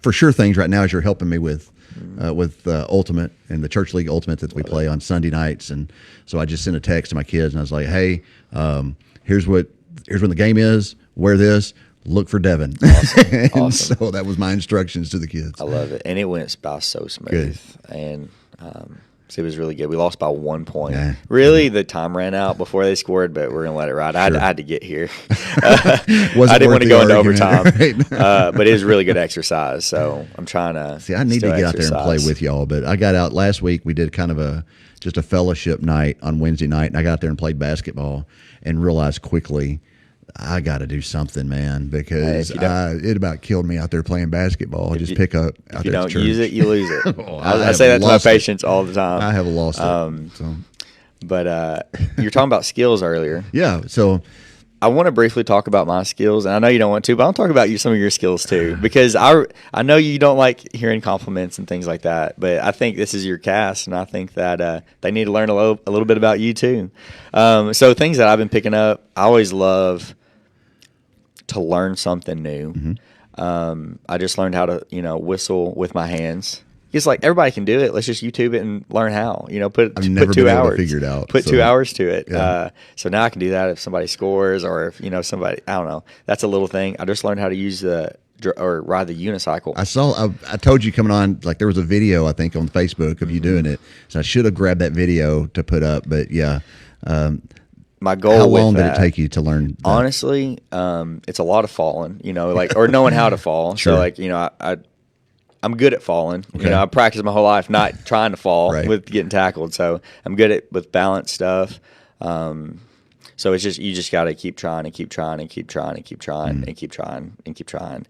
for sure things right now is you're helping me with Ultimate and the Church League Ultimate that we play on Sunday nights. And so I just sent a text to my kids and I was like, hey, here's when the game is, wear this, look for Devan. Awesome. Awesome. So that was my instructions to the kids. I love it. And it went by so smooth. Good. And so it was really good. We lost by 1 point. Yeah. Really, the time ran out before they scored, but we're going to let it ride. I had to get here. I didn't want to go into overtime. Right? But it was really good exercise, so I'm trying to I need to get out there and play with y'all. But I got out last week. We did kind of just a fellowship night on Wednesday night, and I got out there and played basketball and realized quickly I got to do something, man, because it about killed me out there playing basketball. Just pick up out there. If you don't use it, you lose it. I say that to my patients all the time. I have lost it. But you're talking about skills earlier. Yeah. So I want to briefly talk about my skills, and I know you don't want to, but I'll talk about some of your skills too, because I know you don't like hearing compliments and things like that, but I think this is your cast, and I think that they need to learn a little bit about you too. So things that I've been picking up, I always love to learn something new. Mm-hmm. I just learned how to, whistle with my hands. It's like everybody can do it. Let's just YouTube it and learn how. Put 2 hours. Figure it out. Put 2 hours to it. Yeah. So now I can do that if somebody scores or if somebody. I don't know. That's a little thing. I just learned how to use ride the unicycle. I told you coming on, like there was a video I think on Facebook of you doing it. So I should have grabbed that video to put up. But yeah. My goal. How long did it take you to learn that? Honestly, it's a lot of falling. Or knowing how to fall. Sure. So I'm good at falling. Okay. I practiced my whole life not trying to fall with getting tackled. So I'm good with balance stuff. So it's just you just got to keep trying and keep trying and keep trying and keep trying and keep trying and keep trying.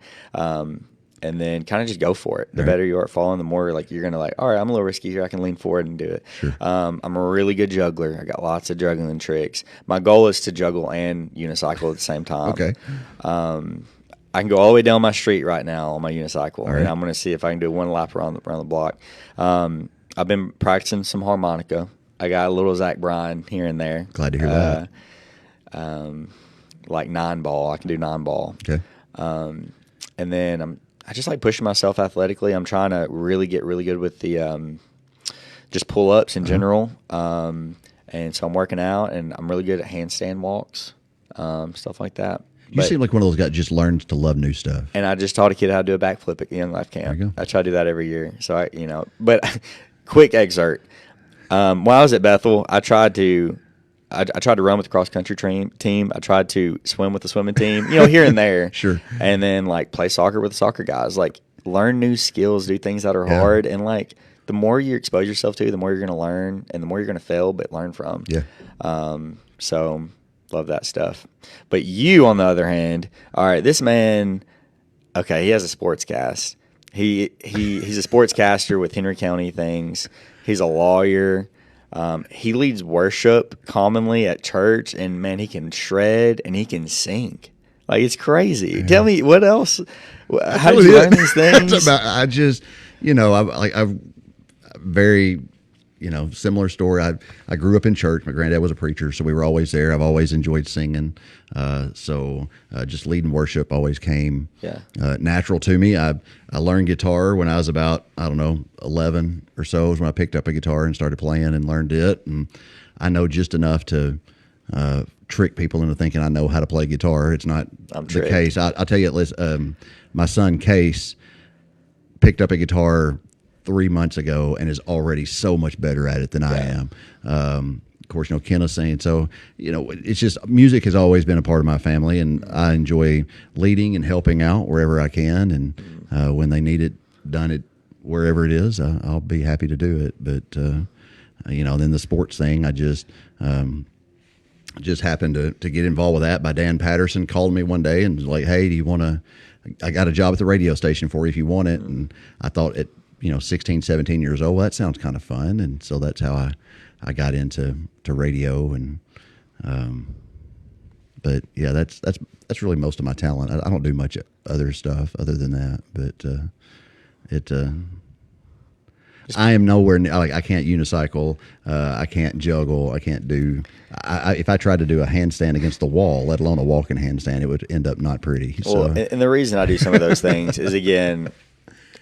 and then kind of just go for it. The Right. better you are at falling, the more like you're gonna like, all right, I'm a little risky here. I can lean forward and do it. Sure. I'm a really good juggler. I got lots of juggling tricks. My goal is to juggle and unicycle at the same time. Okay. I can go all the way down my street right now on my unicycle, right. and I'm going to see if I can do one lap around the block. I've been practicing some harmonica. I got a little Zach Bryan here and there. Glad to hear that. Like 9-ball, I can do 9-ball. Okay. And then I just like pushing myself athletically. I'm trying to really get really good with the just pull ups in general. And so I'm working out, and I'm really good at handstand walks, stuff like that. You seem like one of those guys that just learns to love new stuff. And I just taught a kid how to do a backflip at Young Life Camp. There you go. I try to do that every year. So but quick excerpt. While I was at Bethel, I tried to run with the cross country team. I tried to swim with the swimming team, here and there. Sure. And then like play soccer with the soccer guys. Like learn new skills, do things that are hard, and like the more you expose yourself to, the more you're going to learn, and the more you're going to fail, but learn from. Yeah. So love that stuff. But you, on the other hand, all right, this man, okay, he has a sportscast. He's a sportscaster with Henry County things. He's a lawyer. He leads worship commonly at church, and man, he can shred and he can sing. Like, it's crazy. Yeah. Tell me what else. How did you learn these things? I just, I've very, similar story. I grew up in church. My granddad was a preacher, so we were always there. I've always enjoyed singing. So just leading worship always came natural to me. I learned guitar when I was about, 11 or so is when I picked up a guitar and started playing and learned it. And I know just enough to trick people into thinking I know how to play guitar. It's not the case. I'll tell you, my son Case picked up a guitar 3 months ago and is already so much better at it than I am. Of course, Ken is saying, so, it's just music has always been a part of my family, and I enjoy leading and helping out wherever I can. And when they need it done it wherever it is, I'll be happy to do it. But, then the sports thing, I just happened to get involved with that by Dan Patterson. Called me one day and was like, hey, do you want to, I got a job at the radio station for you if you want it. And I thought 16, 17 years old, well, that sounds kind of fun. And so that's how I got into radio. And but yeah, that's really most of my talent. I don't do much other stuff other than that. But I am nowhere near, I can't unicycle. I can't juggle. I can't do. If I tried to do a handstand against the wall, let alone a walking handstand, it would end up not pretty. Well, and the reason I do some of those things is, again,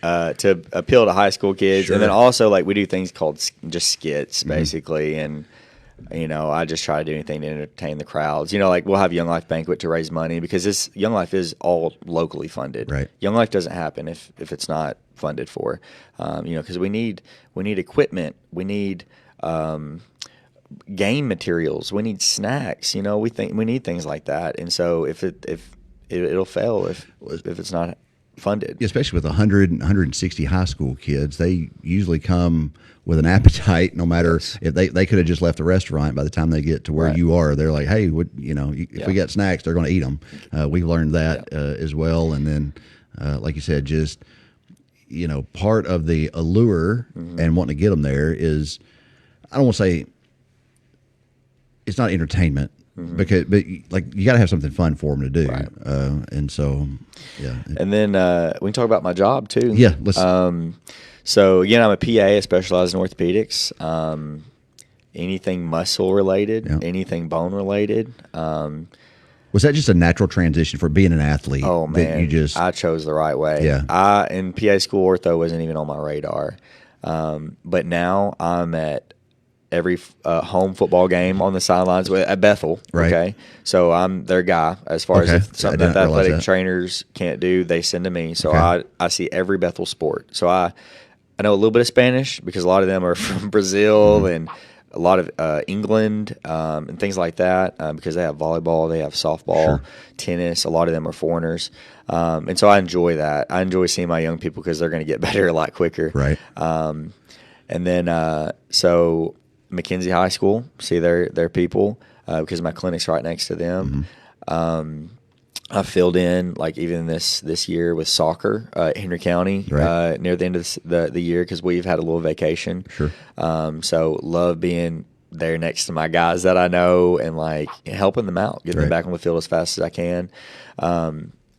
to appeal to high school kids. Sure. And then also, like, we do things called just skits, basically. And, I just try to do anything to entertain the crowds. Like, we'll have Young Life Banquet to raise money, because this Young Life is all locally funded. Right. Young Life doesn't happen if it's not funded for, because we need equipment. We need game materials. We need snacks. We need things like that. And so if it'll fail if it's not funded. Especially with 160 high school kids, they usually come with an appetite. No matter if they could have just left the restaurant, by the time they get to where you are, they're like, hey, if we got snacks, they're going to eat them. We learned that as well. And then, like you said, just part of the allure and wanting to get them there is, I don't want to say it's not entertainment. But you got to have something fun for them to do, right. And so, yeah. And then we can talk about my job too. Yeah, let's. So again, I'm a PA. I specialize in orthopedics. Anything muscle related, anything bone related. Was that just a natural transition for being an athlete? Oh man, I chose the right way. Yeah. In PA school, ortho wasn't even on my radar. But now I'm at every home football game on the sidelines at Bethel. Right. Okay. So I'm their guy as far as if something that the athletic trainers can't do, they send to me. So I see every Bethel sport. So I know a little bit of Spanish, because a lot of them are from Brazil and a lot of England and things like that, because they have volleyball, they have softball, tennis. A lot of them are foreigners. And so I enjoy that. I enjoy seeing my young people, because they're going to get better a lot quicker. Right. And then so McKenzie High School, see their people, because my clinic's right next to them. I filled in like even this year with soccer at Henry County near the end of the year because we've had a little vacation. Sure. So love being there next to my guys that I know and like helping them out, getting them back on the field as fast as I can.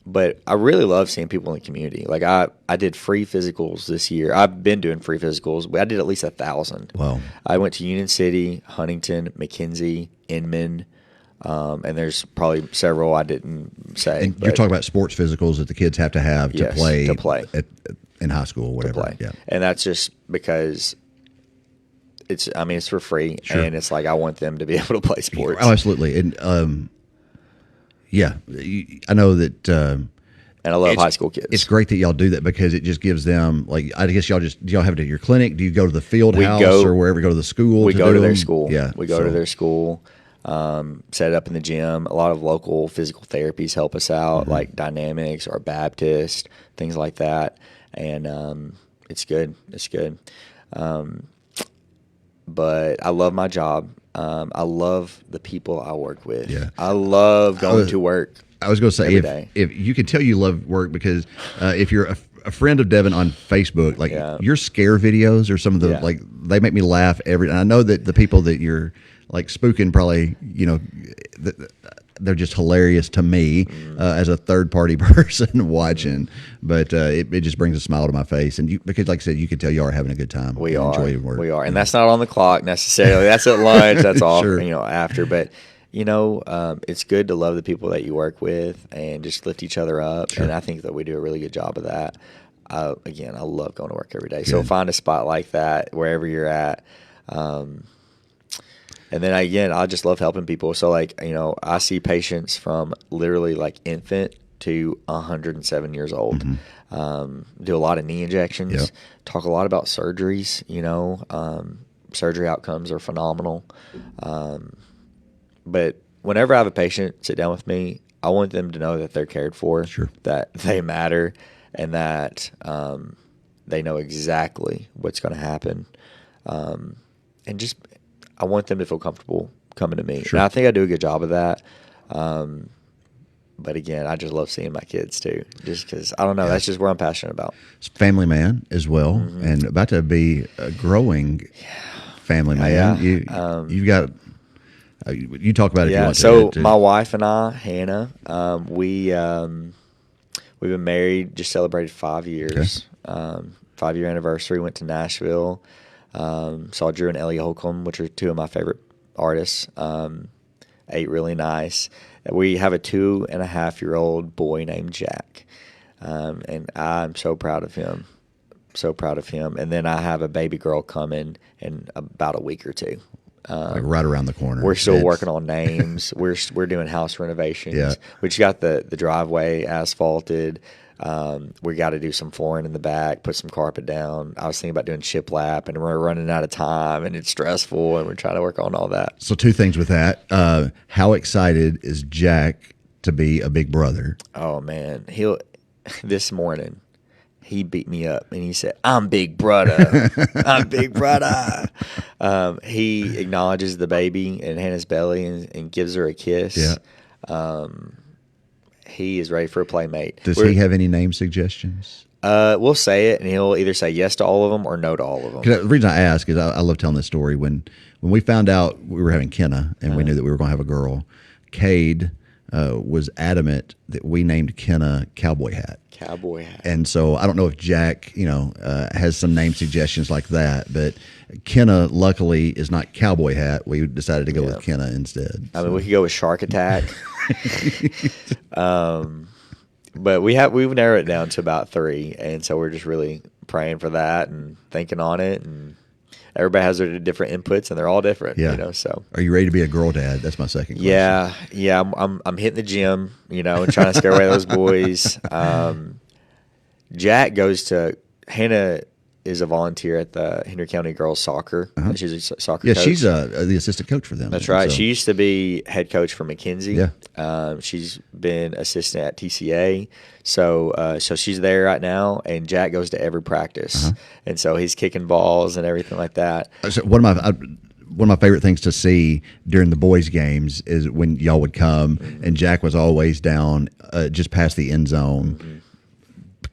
But I really love seeing people in the community. Like I did free physicals this year. I've been doing free physicals. I did at least 1,000. Wow. I went to Union City, Huntington, McKenzie, Inman. And there's probably several I didn't say. And you're talking about sports physicals that the kids have to have to play in high school or whatever. Yeah. And that's just because it's for free, and it's like I want them to be able to play sports. Oh, absolutely. And yeah, I know that. And I love high school kids. It's great that y'all do that because it just gives them, like, I guess do y'all have it at your clinic? Do you go to the field house or wherever you go to the school? We go to their school. Yeah. We go to their school. Set it up in the gym. A lot of local physical therapies help us out, like Dynamics or Baptist, things like that. And it's good. It's good. But I love my job. I love the people I work with. Yeah. I love going to work. I was going to say, if you can tell you love work because if you're a friend of Devan on Facebook, like your scare videos are some of the like they make me laugh and I know that the people that you're like spooking probably, they're just hilarious to me as a third party person watching, but it just brings a smile to my face. And because like I said, you can tell you are having a good time. We are. And that's not on the clock necessarily. That's at lunch. That's all, after. But, it's good to love the people that you work with and just lift each other up. Sure. And I think that we do a really good job of that. I love going to work every day. Good. So find a spot like that wherever you're at. And then I just love helping people. So I see patients from literally like infant to 107 years old. Mm-hmm. Do a lot of knee injections. Talk a lot about surgeries. Surgery outcomes are phenomenal. But whenever I have a patient sit down with me, I want them to know that they're cared for, that they matter, and that they know exactly what's going to happen. And just I want them to feel comfortable coming to me. Sure. And I think I do a good job of that. But again, I just love seeing my kids too, just because, I don't know, that's just where I'm passionate about. Family man as well, and about to be a growing family man. You've got, you talk about it if you want to. So my wife and I, Hannah, we've been married, just celebrated 5 years, 5-year anniversary, went to Nashville. Saw Drew and Ellie Holcomb, which are two of my favorite artists. Ate really nice. We have a 2.5-year-old boy named Jack, and I'm so proud of him. So proud of him. And then I have a baby girl coming in about a week or two. Like right around the corner. We're still working on names. We're doing house renovations. Yeah. We just got the driveway asphalted. We got to do some flooring in the back, put some carpet down. I was thinking about doing shiplap, and we're running out of time, and it's stressful, and we're trying to work on all that. So 2 things with that. How excited is Jack to be a big brother? Oh, man. This morning, he beat me up, and he said, "I'm big brother. I'm big brother." He acknowledges the baby in Hannah's belly and gives her a kiss. Yeah. He is ready for a playmate. Does he have any name suggestions? We'll say it, and he'll either say yes to all of them or no to all of them. The reason I ask is I love telling this story. When we found out we were having Kenna and we knew that we were going to have a girl, Cade was adamant that we named Kenna Cowboy Hat. Cowboy Hat. And so I don't know if Jack, has some name suggestions like that, but Kenna luckily is not Cowboy Hat. We decided to go with Kenna instead. I mean, we could go with Shark Attack. But we've narrowed it down to about 3, and so we're just really praying for that and thinking on it, and everybody has their different inputs, and they're all different. So are you ready to be a girl dad? That's my second question. Yeah. I'm hitting the gym, and trying to scare away those boys. Jack goes to Hannah is a volunteer at the Henry County girls soccer. She's a soccer coach. Yeah, she's the assistant coach for them. That's right. So. She used to be head coach for McKenzie. Yeah. She's been assistant at TCA. So she's there right now, and Jack goes to every practice. And so he's kicking balls and everything like that. So one of my favorite things to see during the boys' games is when y'all would come, and Jack was always down just past the end zone,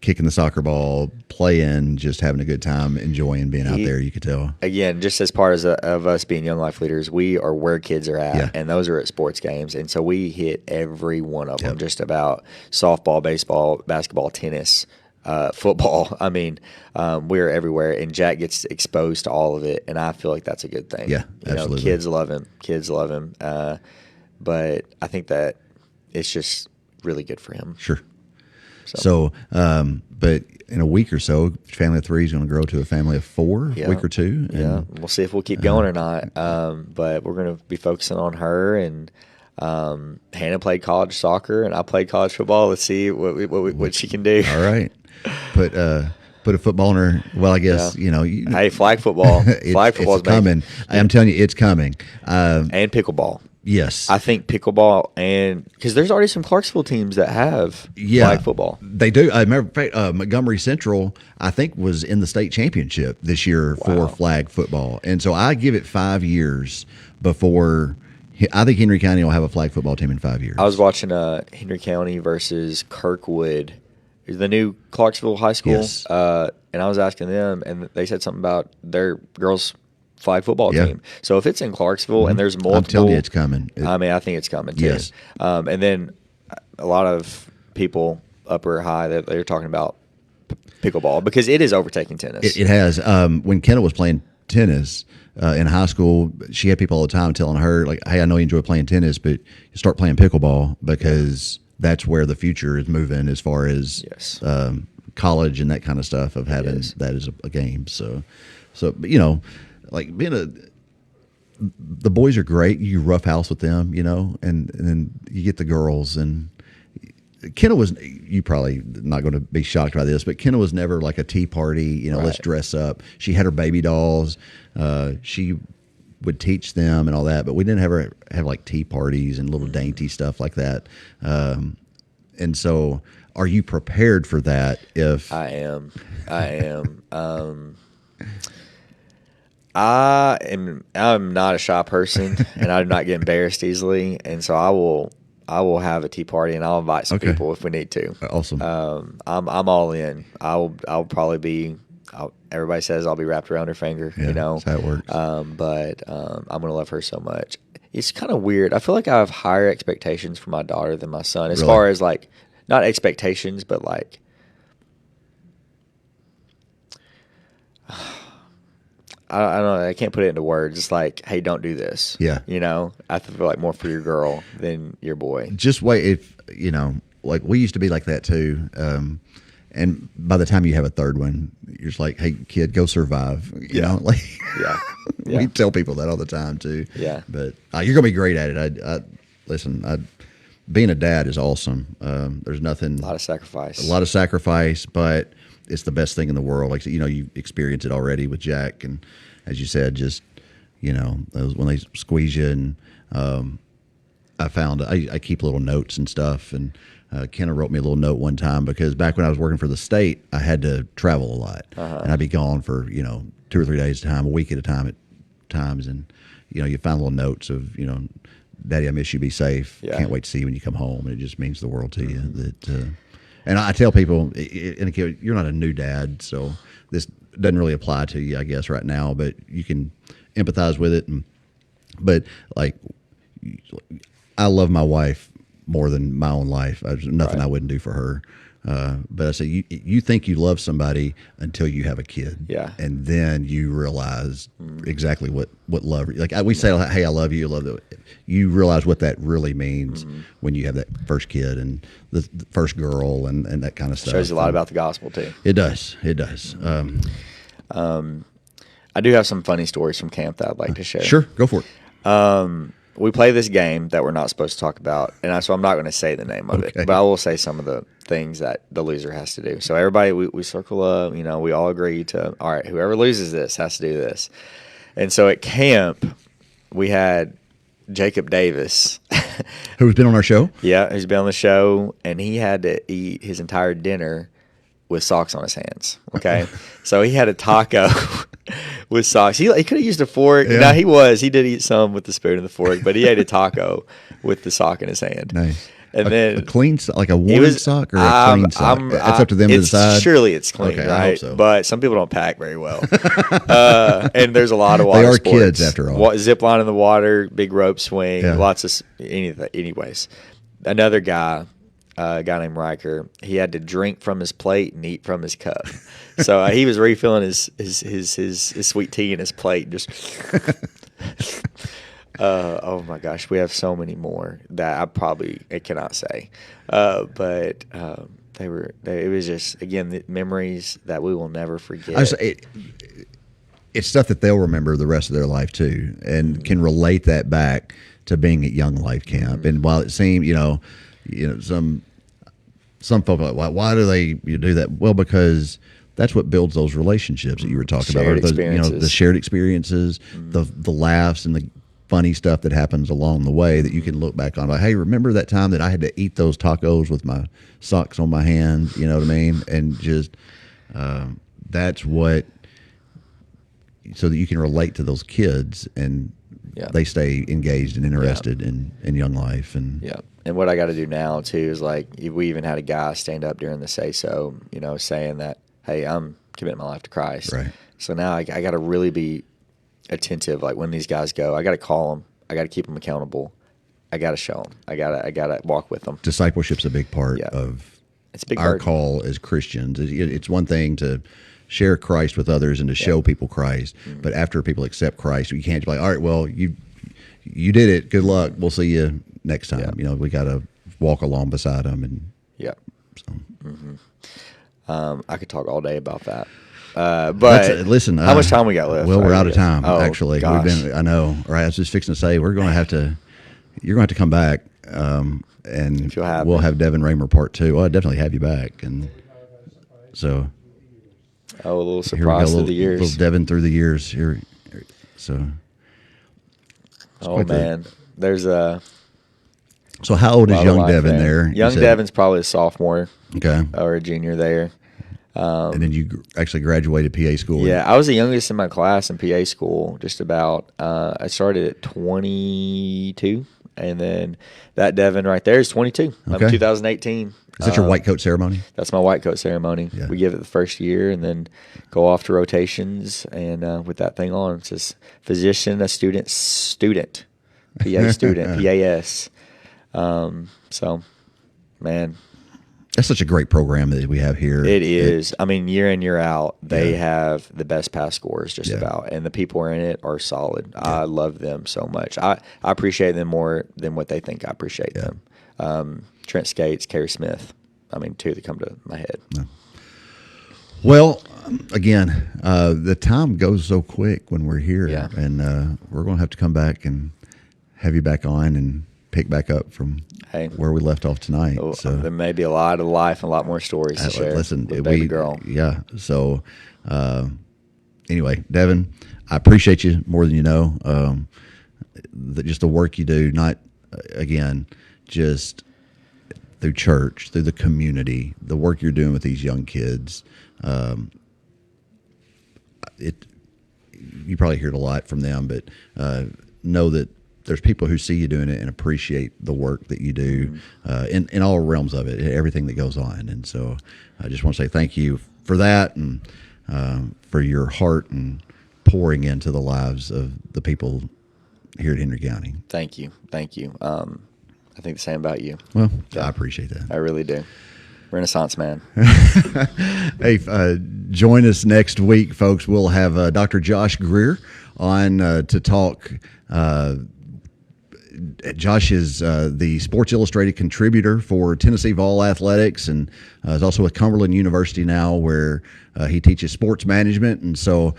kicking the soccer ball, playing, just having a good time, enjoying being out there. You could tell. Again, just as part of us being young life leaders, we are where kids are at, and those are at sports games, and so we hit every one of them. Just about softball, baseball, basketball, tennis, football. I mean, we're everywhere, and Jack gets exposed to all of it, and I feel like that's a good thing. Yeah, you absolutely. know, kids love him. Kids love him. But I think that it's just really good for him. Sure. So, but in a week or so, family of three is going to grow to a family of four, a week or two. And, we'll see if we'll keep going or not. But we're going to be focusing on her, and Hannah played college soccer, and I played college football. Let's see what she can do. All right. Put a football in her. Well, I guess, hey, flag football. Flag football is coming. I'm telling you, it's coming. And pickleball. Yes. I think pickleball, and because there's already some Clarksville teams that have flag football. They do. I remember Montgomery Central, I think, was in the state championship this year for flag football. And so I give it 5 years before I think Henry County will have a flag football team in 5 years. I was watching Henry County versus Kirkwood, the new Clarksville high school, Yes. and I was asking them, and they said something about their girls' flag football team. So if it's in Clarksville and there's multiple, I'm telling you, it's coming. I think it's coming too. Yes. And then a lot of people upper high that they're talking about pickleball because it is overtaking tennis. It has. When Kenna was playing tennis in high school, she had people all the time telling her, like, hey, I know you enjoy playing tennis, but you start playing pickleball because that's where the future is moving as far as college and that kind of stuff of having that as a game. So, like the boys are great. You roughhouse with them, and then you get the girls. And Kenna was, you probably not going to be shocked by this, but Kenna was never like a tea party, let's dress up. She had her baby dolls. She would teach them and all that, but we didn't have like tea parties and little dainty stuff like that. And so are you prepared for that? If I am. I'm not a shy person, and I do not get embarrassed easily, and so I will have a tea party, and I'll invite some people if we need to. Awesome. I'm all in. I'll probably be. Everybody says I'll be wrapped around her finger. That's how it works. But I'm gonna love her so much. It's kind of weird. I feel like I have higher expectations for my daughter than my son, as far as like not expectations, but like. I don't know. I can't put it into words. It's like, hey, don't do this. Yeah. I feel like more for your girl than your boy. Just wait. If, like we used to be like that too. And by the time you have a third one, you're just like, hey, kid, go survive. You know, like, we tell people that all the time too. Yeah. But you're going to be great at it. Listen, being a dad is awesome. There's nothing. A lot of sacrifice, but it's the best thing in the world. Like, you experience it already with Jack. And as you said, just, when they squeeze you. And I found I keep little notes and stuff. And Kenna wrote me a little note one time because back when I was working for the state, I had to travel a lot. And I'd be gone for, 2 or 3 days at a time, a week at a time at times. And, you find little notes of, Daddy, I miss you, be safe. Yeah. Can't wait to see you when you come home. And it just means the world to you. That. And I tell people, and again, you're not a new dad, so this doesn't really apply to you, I guess, right now. But you can empathize with it. But like, I love my wife more than my own life. There's nothing I wouldn't do for her. But I say, you think you love somebody until you have a kid, and then you realize exactly what love. Like we say, hey, I love you. You realize what that really means when you have that first kid and the first girl and that kind of stuff. Shows you a lot about the gospel too. It does. I do have some funny stories from camp that I'd like to share. Sure, go for it. We play this game that we're not supposed to talk about, and so I'm not going to say the name of it, but I will say some of the things that the loser has to do. So everybody, we circle up, we all agree to, all right, whoever loses this has to do this. And so at camp, we had Jacob Davis. Who's been on our show? Yeah, who's been on the show, and he had to eat his entire dinner with socks on his hands, okay? So he had a taco with socks. He could have used a fork. Yeah. Now he did eat some with the spoon and the fork, but he ate a taco with the sock in his hand. Nice. And then a clean sock, like a worn sock or a clean sock? That's up to them to decide. Surely it's clean, Okay, right? I hope so. But some people don't pack very well. And there's a lot of water They are sports. kids after all. Zip line in the water, big rope swing, Yeah. lots of anything. Anyways, another guy, a guy named Riker, he had to drink from his plate and eat from his cup. So he was refilling his sweet tea in his plate, just. Oh my gosh, we have so many more that I cannot say, but it was just, again, the memories that we will never forget. It's stuff that they'll remember the rest of their life too, and can relate that back to being at Young Life Camp. And while it seemed, some folk are like, why do they do that? Well, because that's what builds those relationships that you were talking Shared about. experiences. The shared experiences, the laughs and the funny stuff that happens along the way that you can look back on. Like, hey, remember that time that I had to eat those tacos with my socks on my hands? You know what I mean? And just that's what, so that you can relate to those kids and they stay engaged and interested in Young Life. And and what I got to do now too is, like, we even had a guy stand up during the say so, saying that, hey, I'm committing my life to Christ. Right. So now I got to really be attentive. Like, when these guys go, I got to call them. I got to keep them accountable. I got to show them. I got to walk with them. Discipleship's a big part of it's a big our burden. call as Christians. It's one thing to share Christ with others and to show people Christ, but after people accept Christ, you can't be like, all right, well, you did it. Good luck. We'll see you next time. We got to walk along beside them. And I could talk all day about that. But listen, how much time we got left? Well, we're out of time. Oh, actually, gosh. I know. Right, I was just fixing to say you're going to have to come back, and If you'll have we'll me. have Devan Raymer part 2. Well, I'll definitely have you back, and so a little here we go, surprise through the years. little Devan through the years here. So, Oh man, there's a so how old is lot of young life Devan there? You Young said? Devan's probably a sophomore Okay, or a junior there. and then you actually graduated PA school. Yeah, I was the youngest in my class in PA school. Just about. I started at 22, and then that Devan right there is 22. Okay. I'm 2018. Is that your white coat ceremony? That's my white coat ceremony. Yeah. We give it the first year and then go off to rotations, and with that thing on, it says physician, a student, PA student, PAS. So, man, That's such a great program that we have here. it is. I mean, year in, year out, they have the best pass scores just about, and the people in it are solid. I love them so much. I appreciate them more than what they think I appreciate them. Trent Skates, Kerry Smith. I mean, two that come to my head. Well, again, the time goes so quick when we're here, and we're going to have to come back and have you back on and pick back up from where we left off tonight. So there may be a lot of life and a lot more stories to share. Listen, with baby girl. Yeah. So anyway, Devan, I appreciate you more than you know. Just the work you do, not again, just through church, through the community, the work you're doing with these young kids. You probably hear it a lot from them, but know that there's people who see you doing it and appreciate the work that you do in all realms of it, everything that goes on. And so I just want to say thank you for that, and for your heart and pouring into the lives of the people here at Henry County. Thank you. I think the same about you. Well, I appreciate that. I really do. Renaissance man. Hey, join us next week, folks. We'll have Dr. Josh Greer on to talk. Josh is the Sports Illustrated contributor for Tennessee Vol Athletics, and is also at Cumberland University now, where he teaches sports management. And so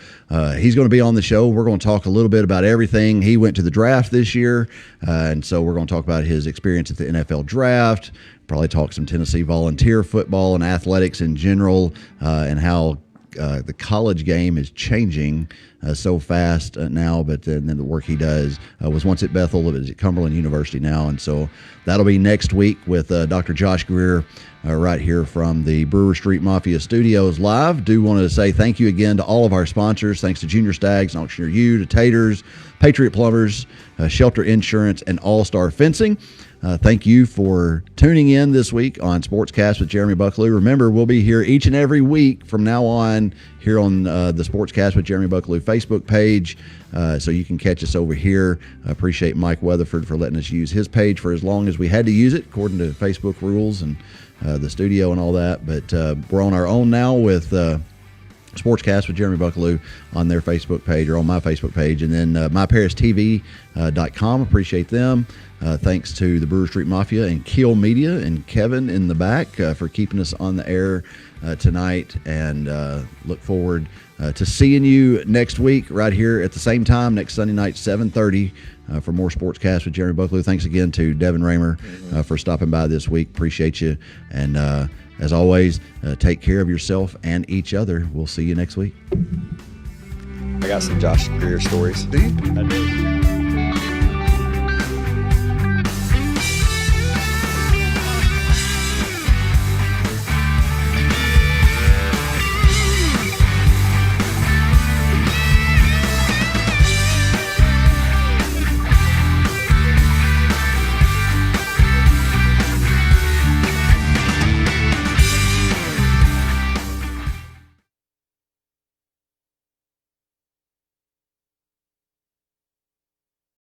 he's going to be on the show. We're going to talk a little bit about everything. He went to the draft this year, and so we're going to talk about his experience at the NFL draft, probably talk some Tennessee volunteer football and athletics in general, and how the college game is changing so fast now, but then the work he does was once at Bethel, it is at Cumberland University now, and so that'll be next week with Dr. Josh Greer right here from the Brewer Street Mafia Studios live. Do want to say thank you again to all of our sponsors. Thanks to Junior Stags, Auctioneer U, to Taters, Patriot Plumbers, Shelter Insurance, and All-Star Fencing. Thank you for tuning in this week on Sportscast with Jeremy Bucklew. Remember, we'll be here each and every week from now on here on the Sportscast with Jeremy Bucklew Facebook page, so you can catch us over here. I appreciate Mike Weatherford for letting us use his page for as long as we had to use it, according to Facebook rules and the studio and all that. But we're on our own now with Sportscast with Jeremy Bucklew on their Facebook page, or on my Facebook page, and then myparistv.com. Appreciate them. Thanks to the Brewer Street Mafia and Keel Media and Kevin in the back for keeping us on the air tonight, and look forward to seeing you next week right here at the same time next Sunday night, 7:30, for more Sportscast with Jeremy Bucklew. Thanks again to Devan Raymer for stopping by this week. Appreciate you, and as always, take care of yourself and each other. We'll see you next week. I got some Josh Greer stories. Do you? I do.